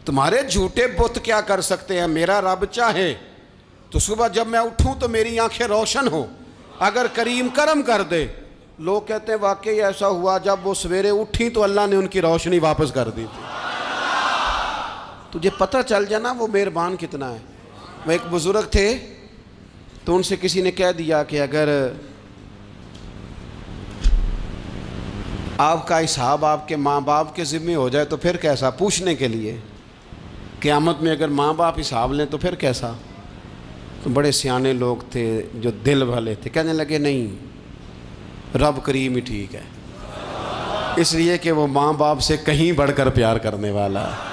تمہارے جھوٹے بت کیا کر سکتے ہیں، میرا رب چاہے تو صبح جب میں اٹھوں تو میری آنکھیں روشن ہو، اگر کریم کرم کر دے۔ لوگ کہتے ہیں واقعی ایسا ہوا، جب وہ سویرے اٹھیں تو اللہ نے ان کی روشنی واپس کر دی تھی۔ تجھے پتہ چل جانا وہ مہربان کتنا ہے۔ وہ ایک بزرگ تھے تو ان سے کسی نے کہہ دیا کہ اگر آپ کا حساب آپ کے ماں باپ کے ذمہ ہو جائے تو پھر کیسا، پوچھنے کے لیے قیامت میں اگر ماں باپ حساب لیں تو پھر کیسا۔ تو بڑے سیانے لوگ تھے جو دل والے تھے، کہنے لگے نہیں، رب کریم ہی ٹھیک ہے، اس لیے کہ وہ ماں باپ سے کہیں بڑھ کر پیار کرنے والا ہے۔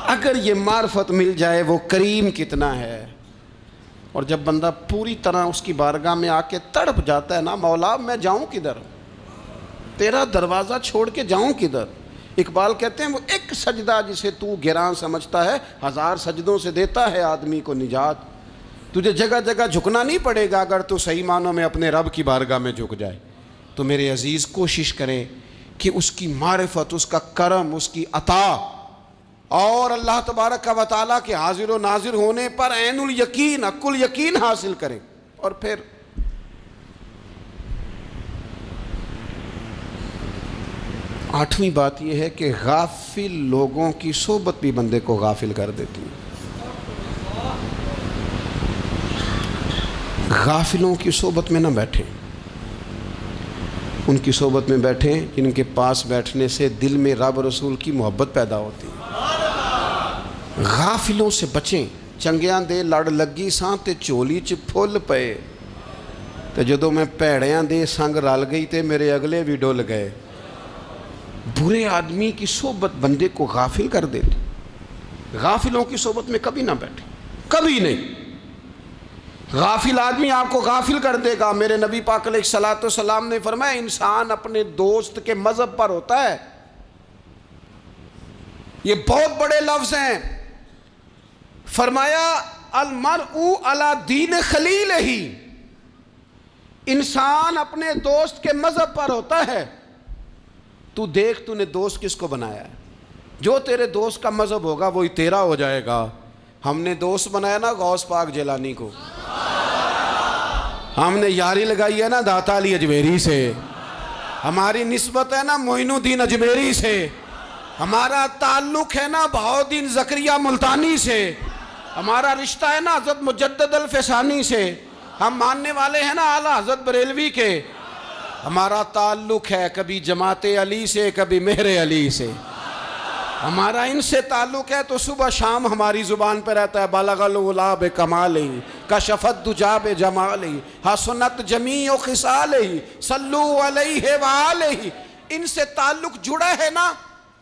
اگر یہ معرفت مل جائے وہ کریم کتنا ہے۔ اور جب بندہ پوری طرح اس کی بارگاہ میں آ کے تڑپ جاتا ہے نا، مولا میں جاؤں کدھر، تیرا دروازہ چھوڑ کے جاؤں کدھر۔ اقبال کہتے ہیں وہ ایک سجدہ جسے تو گراں سمجھتا ہے، 1000 سجدوں سے دیتا ہے آدمی کو نجات۔ تجھے جگہ جگہ جھکنا نہیں پڑے گا اگر تو صحیح معنوں میں اپنے رب کی بارگاہ میں جھک جائے۔ تو میرے عزیز کوشش کریں کہ اس کی معرفت، اس کا کرم، اس کی عطا اور اللہ تبارک و تعالیٰ کے حاضر و ناظر ہونے پر عین الیقین، حق الیقین حاصل کریں۔ اور پھر آٹھویں بات یہ ہے کہ غافل لوگوں کی صحبت بھی بندے کو غافل کر دیتی ہے۔ غافلوں کی صحبت میں نہ بیٹھیں، ان کی صحبت میں بیٹھیں جن کے پاس بیٹھنے سے دل میں رب رسول کی محبت پیدا ہوتی ہے۔ غافلوں سے بچیں۔ چنگیاں دے لڑ لگی ساں تے چولی چ پھل پئے، تے جدوں میں پیڑیاں دے سنگ رل گئی تے میرے اگلے بھی ڈل گئے۔ برے آدمی کی صحبت بندے کو غافل کر دیتی۔ غافلوں کی صحبت میں کبھی نہ بیٹھیں، کبھی نہیں۔ غافل آدمی آپ کو غافل کر دے گا۔ میرے نبی پاک علیہ الصلوۃ والسلام نے فرمایا انسان اپنے دوست کے مذہب پر ہوتا ہے۔ یہ بہت بڑے لفظ ہیں۔ فرمایا المرء علی دین خلیلہ، انسان اپنے دوست کے مذہب پر ہوتا ہے۔ تو دیکھ تو نے دوست کس کو بنایا ہے، جو تیرے دوست کا مذہب ہوگا وہی تیرا ہو جائے گا۔ ہم نے دوست بنایا نا غوث پاک جیلانی کو، ہم نے یاری لگائی ہے نا داتا علی اجمیری سے، ہماری نسبت ہے نا معین الدین اجمیری سے، ہمارا تعلق ہے نا بہاؤالدین زکریہ ملتانی سے، ہمارا رشتہ ہے نا حضرت مجدد الفسانی سے، ہم ماننے والے ہیں نا اعلیٰ حضرت بریلوی کے، ہمارا تعلق ہے کبھی جماعت علی سے کبھی مہر علی سے، ہمارا ان سے تعلق ہے تو صبح شام ہماری زبان پہ رہتا ہے بالغ العلا بکمالہ کشف الدجی بجمالہ حسنت جمیع خصالہ صلو علیہ وآلہ۔ ان سے تعلق جڑا ہے نا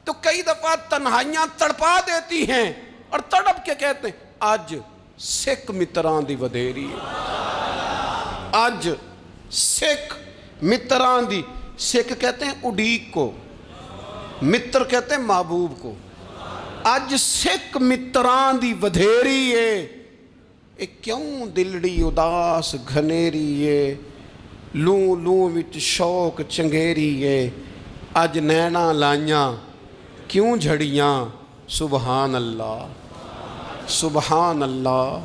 تو کئی دفعہ تنہائیاں تڑپا دیتی ہیں اور تڑپ کے کہتے ہیں اج سکھ متران دی ودھیری ہے، اج سکھ متران دی، سکھ کہتے ہیں اڈیق کو، متر کہتے ہیں محبوب کو، اج سکھ متران دی ودھیری ہے، اے کیوں دلڑی اداس گھنیری ہے، لوں لوں وچ شوق چنگیری ہے، اج نینا لائیاں کیوں جھڑیاں، سبحان اللہ سبحان اللہ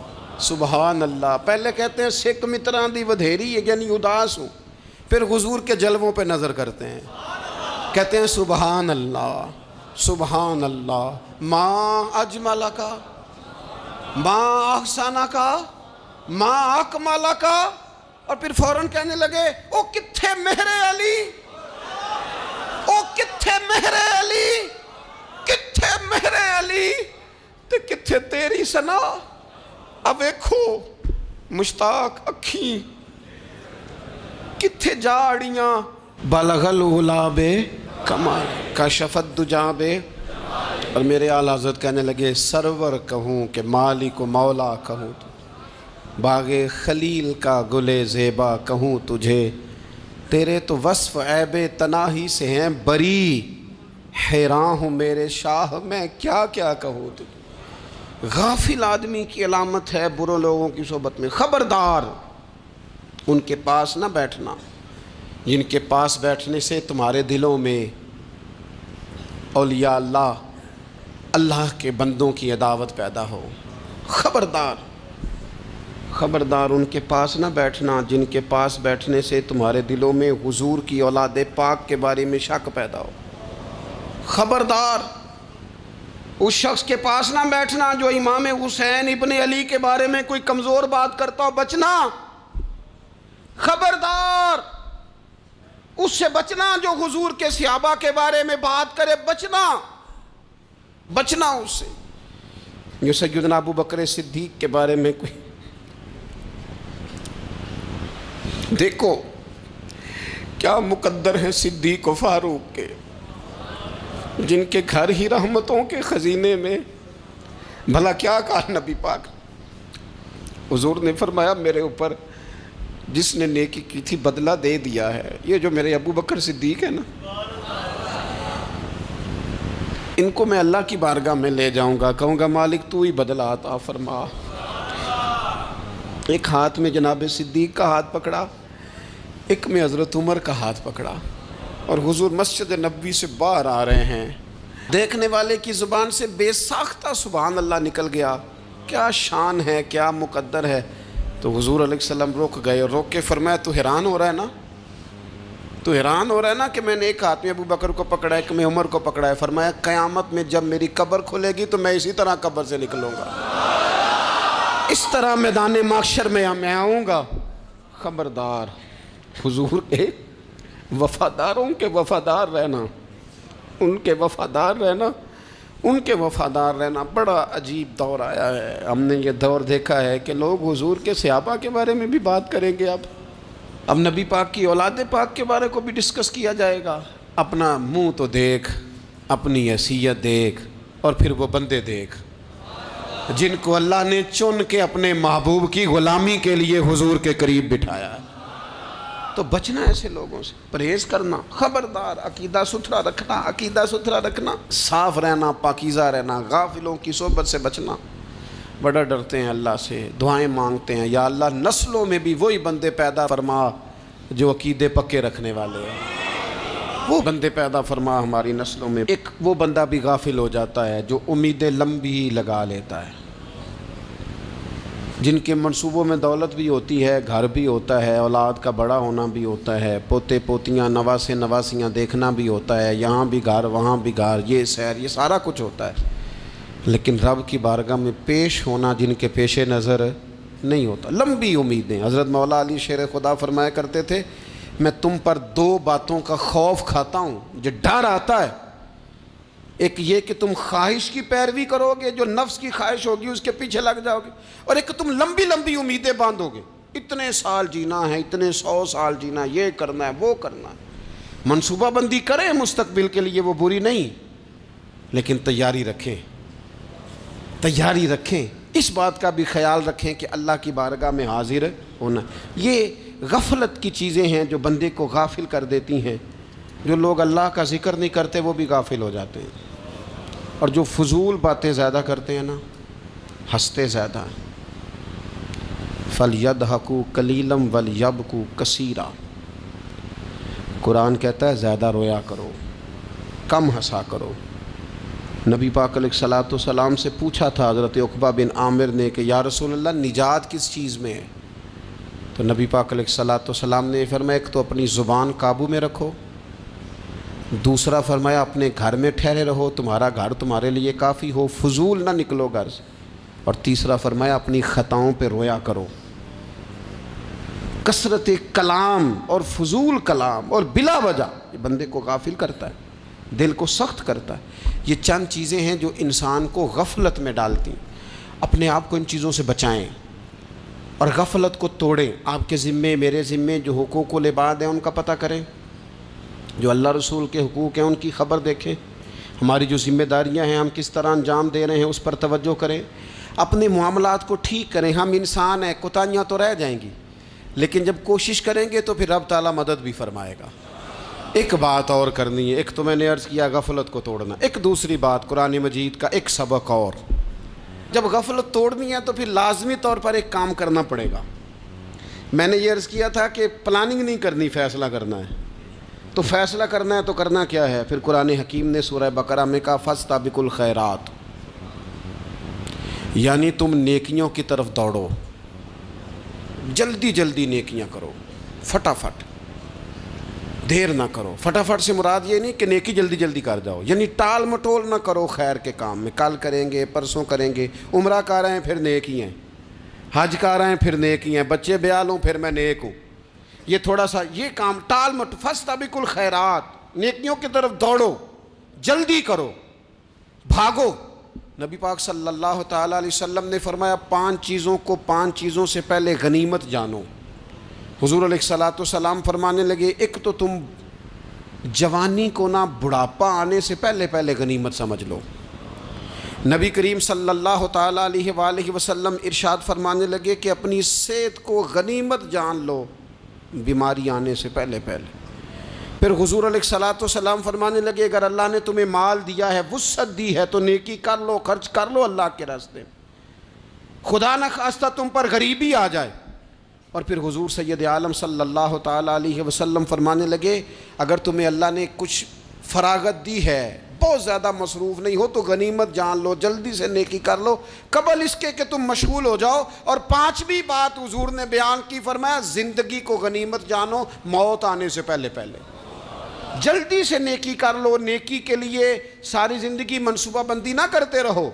سبحان اللہ۔ پہلے کہتے ہیں سکھ متران دی ودھیری ہے یعنی اداس ہوں، پھر حضور کے جلووں پہ نظر کرتے ہیں، کہتے ہیں سبحان اللہ سبحان اللہ، ماں اجمل کا ماں احسانہ کا ماں اکمالہ کا، اور پھر فوراً کہنے لگے او کتھے مہر علی، او کتھے مہر علی، کتھے مہر علی تے کتھے تیری سنا، اب ویکھو مشتاق اکھیں کتھے جاڑیاں، بلغ العلا بے کمال کشف الدجی بے، اور میرے اعلیٰ حضرت کہنے لگے سرور کہوں کہ مالک و مولا کہوں تو، باغ خلیل کا گلے زیبا کہوں تجھے، تیرے تو وصف عیب تناہی سے ہیں بری، حیران ہوں میرے شاہ میں کیا کیا کہوں تجھے۔ غافل آدمی کی علامت ہے برے لوگوں کی صحبت میں، خبردار ان کے پاس نہ بیٹھنا جن کے پاس بیٹھنے سے تمہارے دلوں میں اولیاء اللہ اللہ کے بندوں کی عداوت پیدا ہو، خبردار خبردار ان کے پاس نہ بیٹھنا جن کے پاس بیٹھنے سے تمہارے دلوں میں حضور کی اولاد پاک کے بارے میں شک پیدا ہو، خبردار اس شخص کے پاس نہ بیٹھنا جو امام حسین ابن علی کے بارے میں کوئی کمزور بات کرتا ہو، بچنا، خبردار اس سے بچنا جو حضور کے صحابہ کے بارے میں بات کرے، بچنا اس سے، جو سیدنا ابو بکر صدیق کے بارے میں کوئی، دیکھو کیا مقدر ہیں صدیق و فاروق کے، جن کے گھر ہی رحمتوں کے خزینے میں، بھلا کیا کہا نبی پاک، حضور نے فرمایا میرے اوپر جس نے نیکی کی تھی بدلہ دے دیا ہے، یہ جو میرے ابو بکر صدیق ہے نا، ان کو میں اللہ کی بارگاہ میں لے جاؤں گا، کہوں گا مالک تو ہی بدلہ عطا فرما۔ ایک ہاتھ میں جناب صدیق کا ہاتھ پکڑا، ایک میں حضرت عمر کا ہاتھ پکڑا، اور حضور مسجد نبوی سے باہر آ رہے ہیں، دیکھنے والے کی زبان سے بے ساختہ سبحان اللہ نکل گیا، کیا شان ہے کیا مقدر ہے۔ تو حضور علیہ السلام رک گئے اور روک کے فرمایا تو حیران ہو رہا ہے نا، تو حیران ہو رہا ہے نا کہ میں نے ایک ہاتھ میں ابو بکر کو پکڑا ہے، ایک میں عمر کو پکڑا ہے، فرمایا قیامت میں جب میری قبر کھلے گی تو میں اسی طرح قبر سے نکلوں گا، اس طرح میدان محشر میں میں آؤں گا۔ خبردار حضور کے وفاداروں کے وفادار رہنا، ان کے وفادار رہنا، ان کے وفادار رہنا۔ بڑا عجیب دور آیا ہے، ہم نے یہ دور دیکھا ہے کہ لوگ حضور کے صحابہ کے بارے میں بھی بات کریں گے، اب نبی پاک کی اولاد پاک کے بارے کو بھی ڈسکس کیا جائے گا۔ اپنا منہ تو دیکھ، اپنی حیثیت دیکھ، اور پھر وہ بندے دیکھ جن کو اللہ نے چن کے اپنے محبوب کی غلامی کے لیے حضور کے قریب بٹھایا ہے۔ تو بچنا ایسے لوگوں سے، پرہیز کرنا، خبردار عقیدہ ستھرا رکھنا، عقیدہ ستھرا رکھنا، صاف رہنا، پاکیزہ رہنا، غافلوں کی صحبت سے بچنا۔ بڑا ڈرتے ہیں اللہ سے، دعائیں مانگتے ہیں یا اللہ نسلوں میں بھی وہی بندے پیدا فرما جو عقیدے پکے رکھنے والے ہیں، وہ بندے پیدا فرما ہماری نسلوں میں۔ ایک وہ بندہ بھی غافل ہو جاتا ہے جو امیدیں لمبی لگا لیتا ہے، جن کے منصوبوں میں دولت بھی ہوتی ہے، گھر بھی ہوتا ہے، اولاد کا بڑا ہونا بھی ہوتا ہے، پوتے پوتیاں نواسے نواسیاں دیکھنا بھی ہوتا ہے، یہاں بھی گھر وہاں بھی گھر، یہ سیر، یہ سارا کچھ ہوتا ہے، لیکن رب کی بارگاہ میں پیش ہونا جن کے پیش نظر نہیں ہوتا۔ لمبی امیدیں۔ حضرت مولا علی شیر خدا فرمایا کرتے تھے، میں تم پر دو باتوں کا خوف کھاتا ہوں، جو ڈر آتا ہے، ایک یہ کہ تم خواہش کی پیروی کرو گے، جو نفس کی خواہش ہوگی اس کے پیچھے لگ جاؤ گے، اور ایک کہ تم لمبی لمبی امیدیں باندھو گے، اتنے سال جینا ہے، اتنے 100 سال جینا، یہ کرنا ہے وہ کرنا ہے۔ منصوبہ بندی کریں مستقبل کے لیے، وہ بری نہیں، لیکن تیاری رکھیں، تیاری رکھیں، اس بات کا بھی خیال رکھیں کہ اللہ کی بارگاہ میں حاضر ہونا۔ یہ غفلت کی چیزیں ہیں جو بندے کو غافل کر دیتی ہیں۔ جو لوگ اللہ کا ذکر نہیں کرتے وہ بھی غافل ہو جاتے ہیں، اور جو فضول باتیں زیادہ کرتے ہیں نا، ہنستے زیادہ ہیں۔ فَلْيَضْحَكُوا قَلِيلًا وَلْيَبْكُوا كَثِيرًا، قرآن کہتا ہے زیادہ رویا کرو، کم ہنسا کرو۔ نبی پاک علیہ الصلوۃ والسلام سے پوچھا تھا حضرت عقبہ بن عامر نے کہ یا رسول اللہ نجات کس چیز میں ہے؟ تو نبی پاک علیہ الصلوۃ والسلام نے فرمایا ایک تو اپنی زبان قابو میں رکھو، دوسرا فرمایا اپنے گھر میں ٹھہرے رہو، تمہارا گھر تمہارے لیے کافی ہو، فضول نہ نکلو گھر سے، اور تیسرا فرمایا اپنی خطاؤں پہ رویا کرو۔ کثرت کلام اور فضول کلام اور بلا وجہ یہ بندے کو غافل کرتا ہے، دل کو سخت کرتا ہے۔ یہ چند چیزیں ہیں جو انسان کو غفلت میں ڈالتی ہیں۔ اپنے آپ کو ان چیزوں سے بچائیں اور غفلت کو توڑیں۔ آپ کے ذمے، میرے ذمے جو حقوق العباد ہیں ان کا پتہ کریں، جو اللہ رسول کے حقوق ہیں ان کی خبر دیکھیں، ہماری جو ذمہ داریاں ہیں ہم کس طرح انجام دے رہے ہیں اس پر توجہ کریں، اپنے معاملات کو ٹھیک کریں۔ ہم انسان ہیں، کوتاہیاں تو رہ جائیں گی، لیکن جب کوشش کریں گے تو پھر رب تعالیٰ مدد بھی فرمائے گا۔ ایک بات اور کرنی ہے، ایک تو میں نے عرض کیا غفلت کو توڑنا، ایک دوسری بات قرآن مجید کا ایک سبق اور، جب غفلت توڑنی ہے تو پھر لازمی طور پر ایک کام کرنا پڑے گا۔ میں نے یہ عرض کیا تھا کہ پلاننگ نہیں کرنی، فیصلہ کرنا ہے۔ تو فیصلہ کرنا ہے تو کرنا کیا ہے؟ پھر قرآن حکیم نے سورہ بقرہ میں کہا فاستبقوا الخیرات، یعنی تم نیکیوں کی طرف دوڑو، جلدی جلدی نیکیاں کرو، فٹافٹ، دیر نہ کرو۔ فٹافٹ سے مراد یہ نہیں کہ نیکی جلدی جلدی کر جاؤ، یعنی ٹال مٹول نہ کرو خیر کے کام میں، کل کریں گے، پرسوں کریں گے، عمرہ کر رہے ہیں پھر نیکی ہیں، حج کر رہے ہیں پھر نیکی ہیں، بچے بیال ہوں پھر میں نیک ہوں، یہ تھوڑا سا یہ کام ٹال مٹ، فاستبقوا الخیرات، نیکیوں کی طرف دوڑو، جلدی کرو، بھاگو۔ نبی پاک صلی اللہ تعالیٰ علیہ وسلم نے فرمایا 5 چیزوں سے پہلے غنیمت جانو۔ حضور علیہ الصلوۃ والسلام فرمانے لگے ایک تو تم جوانی کو نہ بڑھاپا آنے سے پہلے پہلے غنیمت سمجھ لو۔ نبی کریم صلی اللہ تعالیٰ علیہ وآلہ وسلم ارشاد فرمانے لگے کہ اپنی صحت کو غنیمت جان لو، بیماری آنے سے پہلے پہلے۔ پھر حضور علیہ الصلوۃ والسلام فرمانے لگے اگر اللہ نے تمہیں مال دیا ہے، وسعت دی ہے، تو نیکی کر لو، خرچ کر لو اللہ کے راستے میں، خدا نہ خواستہ تم پر غریبی آ جائے۔ اور پھر حضور سید عالم صلی اللہ تعالیٰ علیہ وسلم فرمانے لگے اگر تمہیں اللہ نے کچھ فراغت دی ہے، بہت زیادہ مصروف نہیں ہو، تو غنیمت جان لو، جلدی سے نیکی کر لو قبل اس کے کہ تم مشغول ہو جاؤ۔ اور 5ویں بات حضور نے بیان کی، فرمایا زندگی کو غنیمت جانو، موت آنے سے پہلے پہلے جلدی سے نیکی کر لو۔ نیکی کے لیے ساری زندگی منصوبہ بندی نہ کرتے رہو،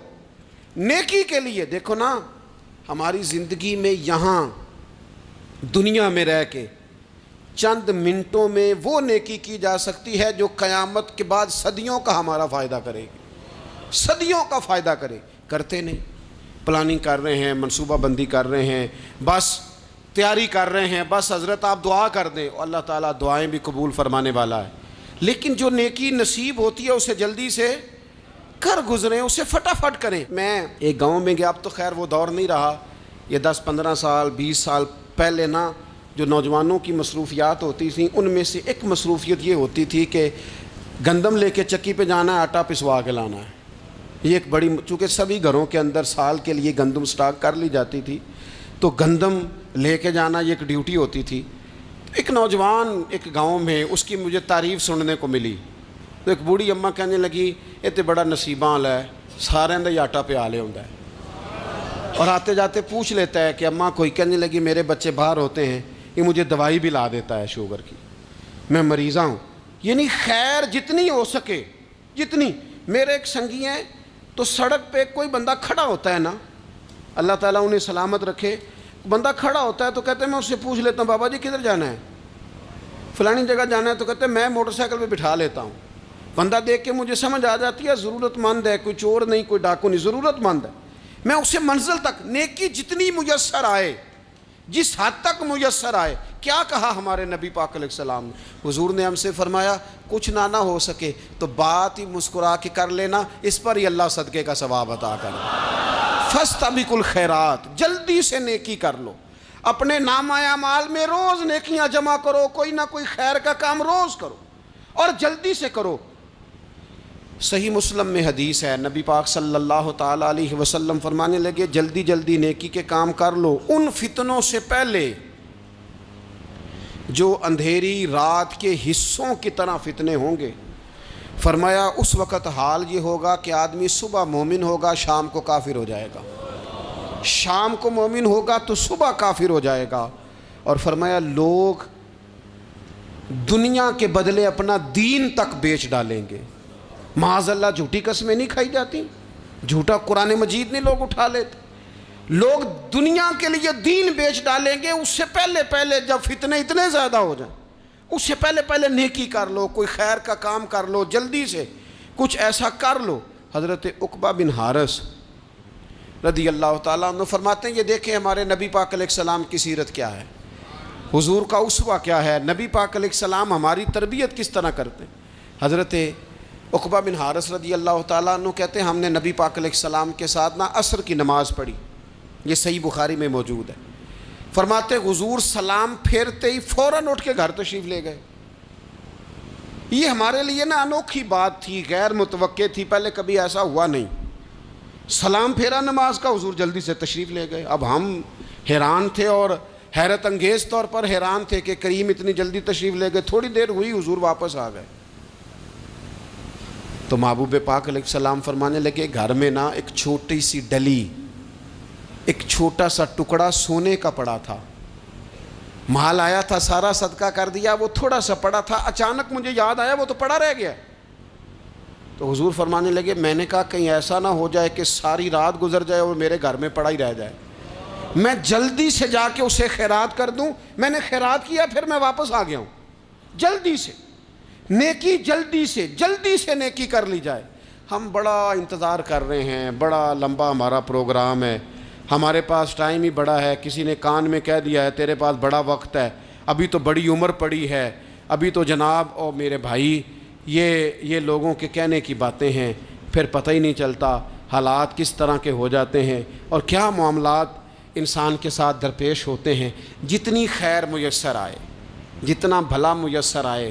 نیکی کے لیے دیکھو نا، ہماری زندگی میں یہاں دنیا میں رہ کے چند منٹوں میں وہ نیکی کی جا سکتی ہے جو قیامت کے بعد صدیوں کا ہمارا فائدہ کرے گی، صدیوں کا فائدہ کرے۔ کرتے نہیں، پلاننگ کر رہے ہیں، منصوبہ بندی کر رہے ہیں، بس تیاری کر رہے ہیں، بس حضرت آپ دعا کر دیں، اللہ تعالیٰ دعائیں بھی قبول فرمانے والا ہے، لیکن جو نیکی نصیب ہوتی ہے اسے جلدی سے کر گزریں، اسے فٹافٹ کریں۔ میں ایک گاؤں میں گیا، اب تو خیر وہ دور نہیں رہا، یہ 10-15 سال 20 سال پہلے نا جو نوجوانوں کی مصروفیات ہوتی تھیں ان میں سے ایک مصروفیت یہ ہوتی تھی کہ گندم لے کے چکی پہ جانا ہے، آٹا پسوا کے لانا ہے۔ یہ ایک بڑی، چونکہ سبھی گھروں کے اندر سال کے لیے گندم سٹاک کر لی جاتی تھی، تو گندم لے کے جانا یہ ایک ڈیوٹی ہوتی تھی۔ ایک نوجوان ایک گاؤں میں، اس کی مجھے تعریف سننے کو ملی، تو ایک بوڑھی اماں کہنے لگی یہ تو بڑا نصیباں والا ہے، سارے دا آٹا پیا لے ہوندا ہے۔ اور آتے جاتے پوچھ لیتا ہے کہ اماں کوئی کہنے لگی میرے بچے باہر ہوتے ہیں، یہ مجھے دوائی بھی لا دیتا ہے شوگر کی، میں مریضہ ہوں۔ یعنی خیر جتنی ہو سکے، جتنی۔ میرے ایک سنگی ہیں تو سڑک پہ کوئی بندہ کھڑا ہوتا ہے نا، اللہ تعالیٰ انہیں سلامت رکھے، بندہ کھڑا ہوتا ہے تو کہتے ہیں میں اس سے پوچھ لیتا ہوں بابا جی کدھر جانا ہے، فلانی جگہ جانا ہے، تو کہتے ہیں میں موٹر سائیکل پہ بٹھا لیتا ہوں۔ بندہ دیکھ کے مجھے سمجھ آ جاتی ہے ضرورت مند ہے، کوئی چور نہیں، کوئی ڈاکو نہیں، ضرورت مند ہے۔ میں اسے منزل تک نیکی جتنی میسر آئے، جس حد تک میسر آئے۔ کیا کہا ہمارے نبی پاک علیہ السلام نے؟ حضور نے ہم سے فرمایا کچھ نہ ہو سکے تو بات ہی مسکرا کے کر لینا، اس پر ہی اللہ صدقے کا ثواب عطا کر دے۔ فاستبقوا الخیرات، جلدی سے نیکی کر لو، اپنے نامہ اعمال میں روز نیکیاں جمع کرو، کوئی نہ کوئی خیر کا کام روز کرو اور جلدی سے کرو۔ صحیح مسلم میں حدیث ہے، نبی پاک صلی اللہ تعالیٰ علیہ وسلم فرمانے لگے جلدی جلدی نیکی کے کام کر لو ان فتنوں سے پہلے جو اندھیری رات کے حصوں کی طرح فتنے ہوں گے۔ فرمایا اس وقت حال یہ ہوگا کہ آدمی صبح مومن ہوگا، شام کو کافر ہو جائے گا، شام کو مومن ہوگا تو صبح کافر ہو جائے گا۔ اور فرمایا لوگ دنیا کے بدلے اپنا دین تک بیچ ڈالیں گے۔ معاذ اللہ جھوٹی قسمیں نہیں کھائی جاتی، جھوٹا قرآن مجید نہیں لوگ اٹھا لیتے، لوگ دنیا کے لیے دین بیچ ڈالیں گے۔ اس سے پہلے جب فتنے اتنے زیادہ ہو جائیں، اس سے پہلے نیکی کر لو، کوئی خیر کا کام کر لو، جلدی سے کچھ ایسا کر لو۔ حضرت عقبہ بن حارث رضی اللہ تعالیٰ عنہ فرماتے ہیں یہ دیکھیں ہمارے نبی پاک علیہ السلام کی سیرت کیا ہے، حضور کا اسوہ کیا ہے، نبی پاک علیہ السلام ہماری تربیت کس طرح کرتے ہیں۔ حضرت عقبہ بن حارث رضی اللہ تعالیٰ عنہ کہتے ہیں ہم نے نبی پاک علیہ السلام کے ساتھ عصر کی نماز پڑھی، یہ صحیح بخاری میں موجود ہے۔ فرماتے حضور سلام پھیرتے ہی فوراً اٹھ کے گھر تشریف لے گئے۔ یہ ہمارے لیے انوکھی بات تھی، غیر متوقع تھی، پہلے کبھی ایسا ہوا نہیں۔ سلام پھیرا نماز کا، حضور جلدی سے تشریف لے گئے۔ اب ہم حیران تھے اور حیرت انگیز طور پر حیران تھے کہ کریم اتنی جلدی تشریف لے گئے۔ تھوڑی دیر ہوئی حضور واپس آ گئے تو محبوب پاک علیہ السلام فرمانے لگے گھر میں ایک چھوٹی سی ڈلی، ایک چھوٹا سا ٹکڑا سونے کا پڑا تھا، مال آیا تھا سارا صدقہ کر دیا، وہ تھوڑا سا پڑا تھا، اچانک مجھے یاد آیا وہ تو پڑا رہ گیا۔ تو حضور فرمانے لگے میں نے کہا کہیں ایسا نہ ہو جائے کہ ساری رات گزر جائے اور میرے گھر میں پڑا ہی رہ جائے، میں جلدی سے جا کے اسے خیرات کر دوں۔ میں نے خیرات کیا پھر میں واپس آ گیا ہوں۔ جلدی سے نیکی، جلدی سے نیکی کر لی جائے۔ ہم بڑا انتظار کر رہے ہیں، بڑا لمبا ہمارا پروگرام ہے، ہمارے پاس ٹائم ہی بڑا ہے، کسی نے کان میں کہہ دیا ہے تیرے پاس بڑا وقت ہے، ابھی تو بڑی عمر پڑی ہے، ابھی تو جناب او میرے بھائی یہ لوگوں کے کہنے کی باتیں ہیں، پھر پتہ ہی نہیں چلتا حالات کس طرح کے ہو جاتے ہیں اور کیا معاملات انسان کے ساتھ درپیش ہوتے ہیں۔ جتنی خیر میسر آئے، جتنا بھلا میسر آئے،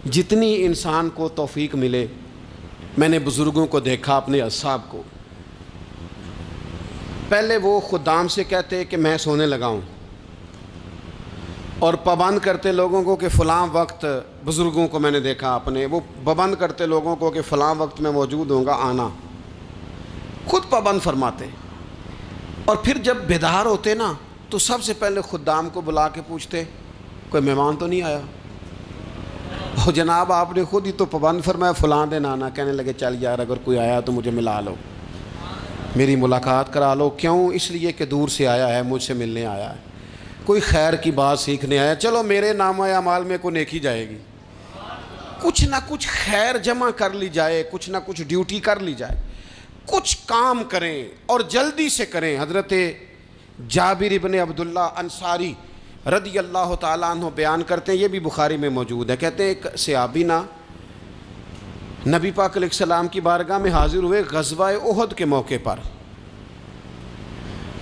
جتنی انسان کو توفیق ملے۔ میں نے بزرگوں کو دیکھا، اپنے اصحاب کو، پہلے وہ خدام سے کہتے کہ میں سونے لگا ہوں اور پابند کرتے لوگوں کو کہ فلاں وقت، بزرگوں کو میں نے دیکھا اپنے، وہ پابند کرتے لوگوں کو کہ فلاں وقت میں موجود ہوں گا آنا، خود پابند فرماتے، اور پھر جب بیدار ہوتے تو سب سے پہلے خدام کو بلا کے پوچھتے کوئی مہمان تو نہیں آیا؟ اور جناب آپ نے خود ہی تو پابند فرمایا فلاں دن آنا۔ کہنے لگے چل یار اگر کوئی آیا تو مجھے ملا لو، میری ملاقات کرا لو۔ کیوں؟ اس لیے کہ دور سے آیا ہے، مجھ سے ملنے آیا ہے، کوئی خیر کی بات سیکھنے آیا، چلو میرے نامہ اعمال میں کوئی نیکی جائے گی، کچھ نہ کچھ خیر جمع کر لی جائے، کچھ نہ کچھ ڈیوٹی کر لی جائے، کچھ کام کریں اور جلدی سے کریں۔ حضرت جابر ابن عبداللہ انصاری رضی اللہ تعالیٰ عنہ بیان کرتے ہیں، یہ بھی بخاری میں موجود ہے، کہتے ہیں ایک صحابی نبی پاک علیہ السلام کی بارگاہ میں حاضر ہوئے غزوہ احد کے موقع پر،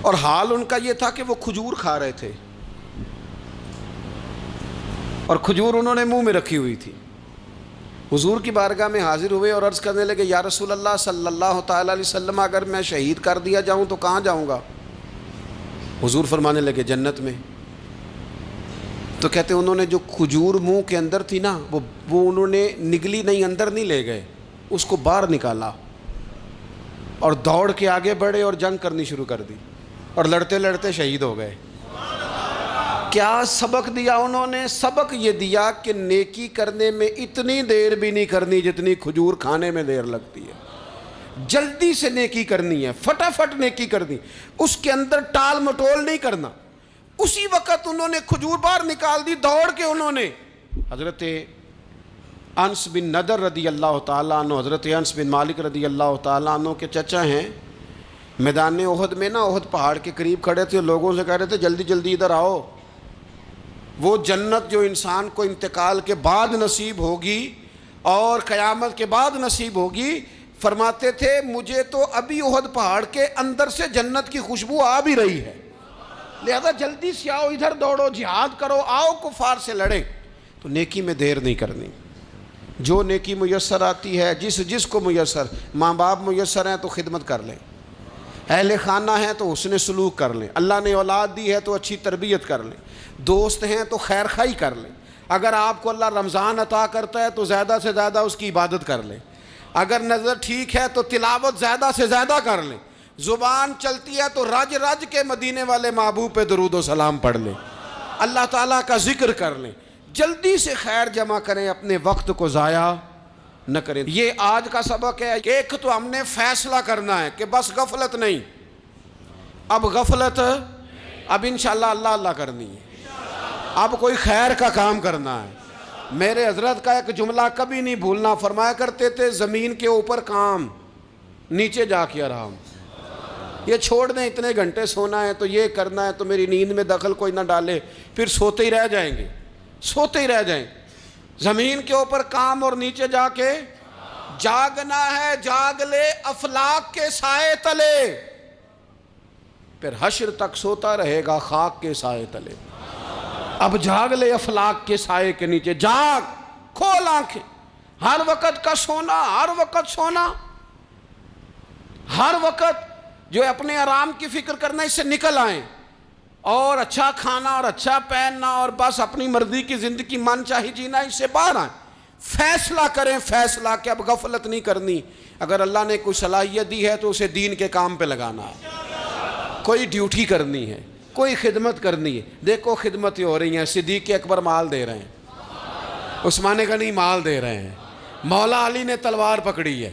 اور حال ان کا یہ تھا کہ وہ کھجور کھا رہے تھے اور کھجور انہوں نے منہ میں رکھی ہوئی تھی۔ حضور کی بارگاہ میں حاضر ہوئے اور عرض کرنے لگے یا رسول اللہ صلی اللہ تعالیٰ علیہ وسلم اگر میں شہید کر دیا جاؤں تو کہاں جاؤں گا؟ حضور فرمانے لگے جنت میں۔ تو کہتے ہیں انہوں نے جو کھجور منہ کے اندر تھی وہ انہوں نے نگلی نہیں، اندر نہیں لے گئے، اس کو باہر نکالا اور دوڑ کے آگے بڑھے اور جنگ کرنی شروع کر دی۔ اور لڑتے لڑتے شہید ہو گئے۔ کیا سبق دیا انہوں نے؟ سبق یہ دیا کہ نیکی کرنے میں اتنی دیر بھی نہیں کرنی جتنی کھجور کھانے میں دیر لگتی ہے۔ جلدی سے نیکی کرنی ہے، فٹافٹ نیکی کرنی، اس کے اندر ٹال مٹول نہیں کرنا۔ اسی وقت انہوں نے کھجور باہر نکال دی، دوڑ کے انہوں نے حضرت انس بن نضر رضی اللہ تعالیٰ عنہ، حضرت انس بن مالک رضی اللہ تعالیٰ عنہ کے چچا ہیں، میدان احد میں نا، احد پہاڑ کے قریب کھڑے تھے، لوگوں سے کہہ رہے تھے جلدی جلدی ادھر آؤ، وہ جنت جو انسان کو انتقال کے بعد نصیب ہوگی اور قیامت کے بعد نصیب ہوگی، فرماتے تھے مجھے تو ابھی احد پہاڑ کے اندر سے جنت کی خوشبو آ بھی رہی ہے، لہذا جلدی سے آؤ، ادھر دوڑو، جہاد کرو، آؤ کفار سے لڑیں۔ تو نیکی میں دیر نہیں کرنی، جو نیکی میسر آتی ہے، جس کو میسر، ماں باپ میسر ہیں تو خدمت کر لیں، اہل خانہ ہیں تو حسن سلوک کر لیں، اللہ نے اولاد دی ہے تو اچھی تربیت کر لیں، دوست ہیں تو خیر خواہی کر لیں، اگر آپ کو اللہ رمضان عطا کرتا ہے تو زیادہ سے زیادہ اس کی عبادت کر لیں، اگر نظر ٹھیک ہے تو تلاوت زیادہ سے زیادہ کر لیں، زبان چلتی ہے تو رج رج کے مدینے والے محبوب پہ درود و سلام پڑھ لیں، اللہ تعالیٰ کا ذکر کر لیں، جلدی سے خیر جمع کریں، اپنے وقت کو ضائع نہ کریں۔ یہ آج کا سبق ہے کہ ایک تو ہم نے فیصلہ کرنا ہے کہ بس غفلت نہیں، اب غفلت، اب انشاءاللہ اللہ اللہ کرنی ہے، اب کوئی خیر کا کام کرنا ہے۔ میرے حضرت کا ایک جملہ کبھی نہیں بھولنا، فرمایا کرتے تھے زمین کے اوپر کام، نیچے جا کے آرام، یہ چھوڑ دیں اتنے گھنٹے سونا ہے تو یہ کرنا ہے تو میری نیند میں دخل کوئی نہ ڈالے، پھر سوتے ہی رہ جائیں گے، سوتے ہی رہ جائیں گے۔ زمین کے اوپر کام اور نیچے جا کے جاگنا ہے، جاگ لے افلاک کے سائے تلے، پھر حشر تک سوتا رہے گا خاک کے سائے تلے۔ اب جاگ لے افلاک کے سائے کے نیچے، جاگ، کھول آنکھیں، ہر وقت کا سونا، ہر وقت سونا، ہر وقت جو اپنے آرام کی فکر کرنا، اس سے نکل آئیں اور اچھا کھانا اور اچھا پہننا اور بس اپنی مرضی کی زندگی من چاہی جینا، اس سے باہر آئیں، فیصلہ کریں، فیصلہ کہ اب غفلت نہیں کرنی، اگر اللہ نے کوئی صلاحیت دی ہے تو اسے دین کے کام پہ لگانا ہے، کوئی ڈیوٹی کرنی ہے، کوئی خدمت کرنی ہے۔ دیکھو خدمتیں ہو رہی ہیں، صدیق اکبر مال دے رہے ہیں، عثمان غنی مال دے رہے ہیں، مولا علی نے تلوار پکڑی ہے،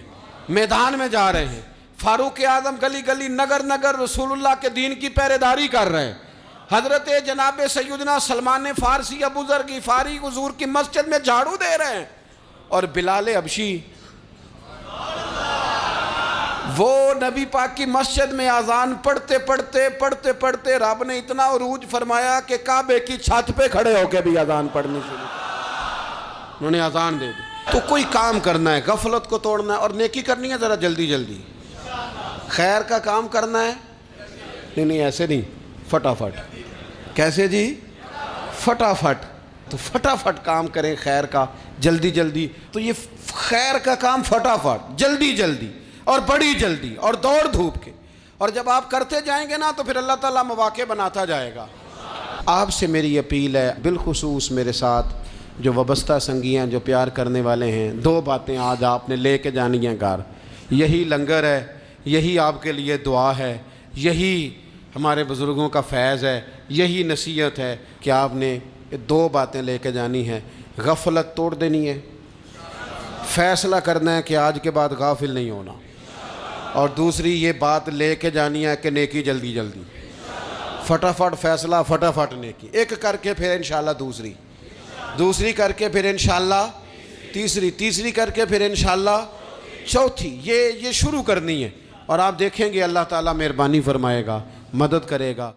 میدان میں جا رہے ہیں، فاروق اعظم گلی گلی نگر نگر رسول اللہ کے دین کی پہرے داری کر رہے ہیں، حضرت جناب سیدنا سلمان فارسی ابو ذر غفاری حضور کی مسجد میں جھاڑو دے رہے ہیں، اور بلال حبشی وہ نبی پاک کی مسجد میں اذان پڑھتے پڑھتے رب نے اتنا عروج فرمایا کہ کعبے کی چھت پہ کھڑے ہو کے بھی اذان پڑھنی شروع، انہوں نے اذان دے دی۔ تو کوئی کام کرنا ہے، غفلت کو توڑنا ہے اور نیکی کرنی ہے، ذرا جلدی جلدی خیر کا کام کرنا ہے، نہیں ایسے نہیں، فٹافٹ۔ کیسے جی؟ فٹافٹ، تو فٹافٹ کام کریں خیر کا، جلدی جلدی۔ تو یہ خیر کا کام فٹافٹ، جلدی جلدی اور بڑی جلدی اور دوڑ دھوپ کے، اور جب آپ کرتے جائیں گے نا تو پھر اللہ تعالیٰ مواقع بناتا جائے گا۔ آپ سے میری اپیل ہے، بالخصوص میرے ساتھ جو وابستہ سنگی ہیں، جو پیار کرنے والے ہیں، دو باتیں آج آپ نے لے کے جانی ہیں گھر، یہی لنگر ہے، یہی آپ کے لیے دعا ہے، یہی ہمارے بزرگوں کا فیض ہے، یہی نصیحت ہے کہ آپ نے یہ دو باتیں لے کے جانی ہیں۔ غفلت توڑ دینی ہے، فیصلہ کرنا ہے کہ آج کے بعد غافل نہیں ہونا، اور دوسری یہ بات لے کے جانی ہے کہ نیکی جلدی جلدی، فٹافٹ فیصلہ، فٹافٹ نیکی، ایک کر کے پھر انشاءاللہ دوسری کر کے پھر انشاءاللہ تیسری کر کے پھر انشاءاللہ چوتھی، یہ شروع کرنی ہے، اور آپ دیکھیں گے اللہ تعالیٰ مہربانی فرمائے گا، مدد کرے گا۔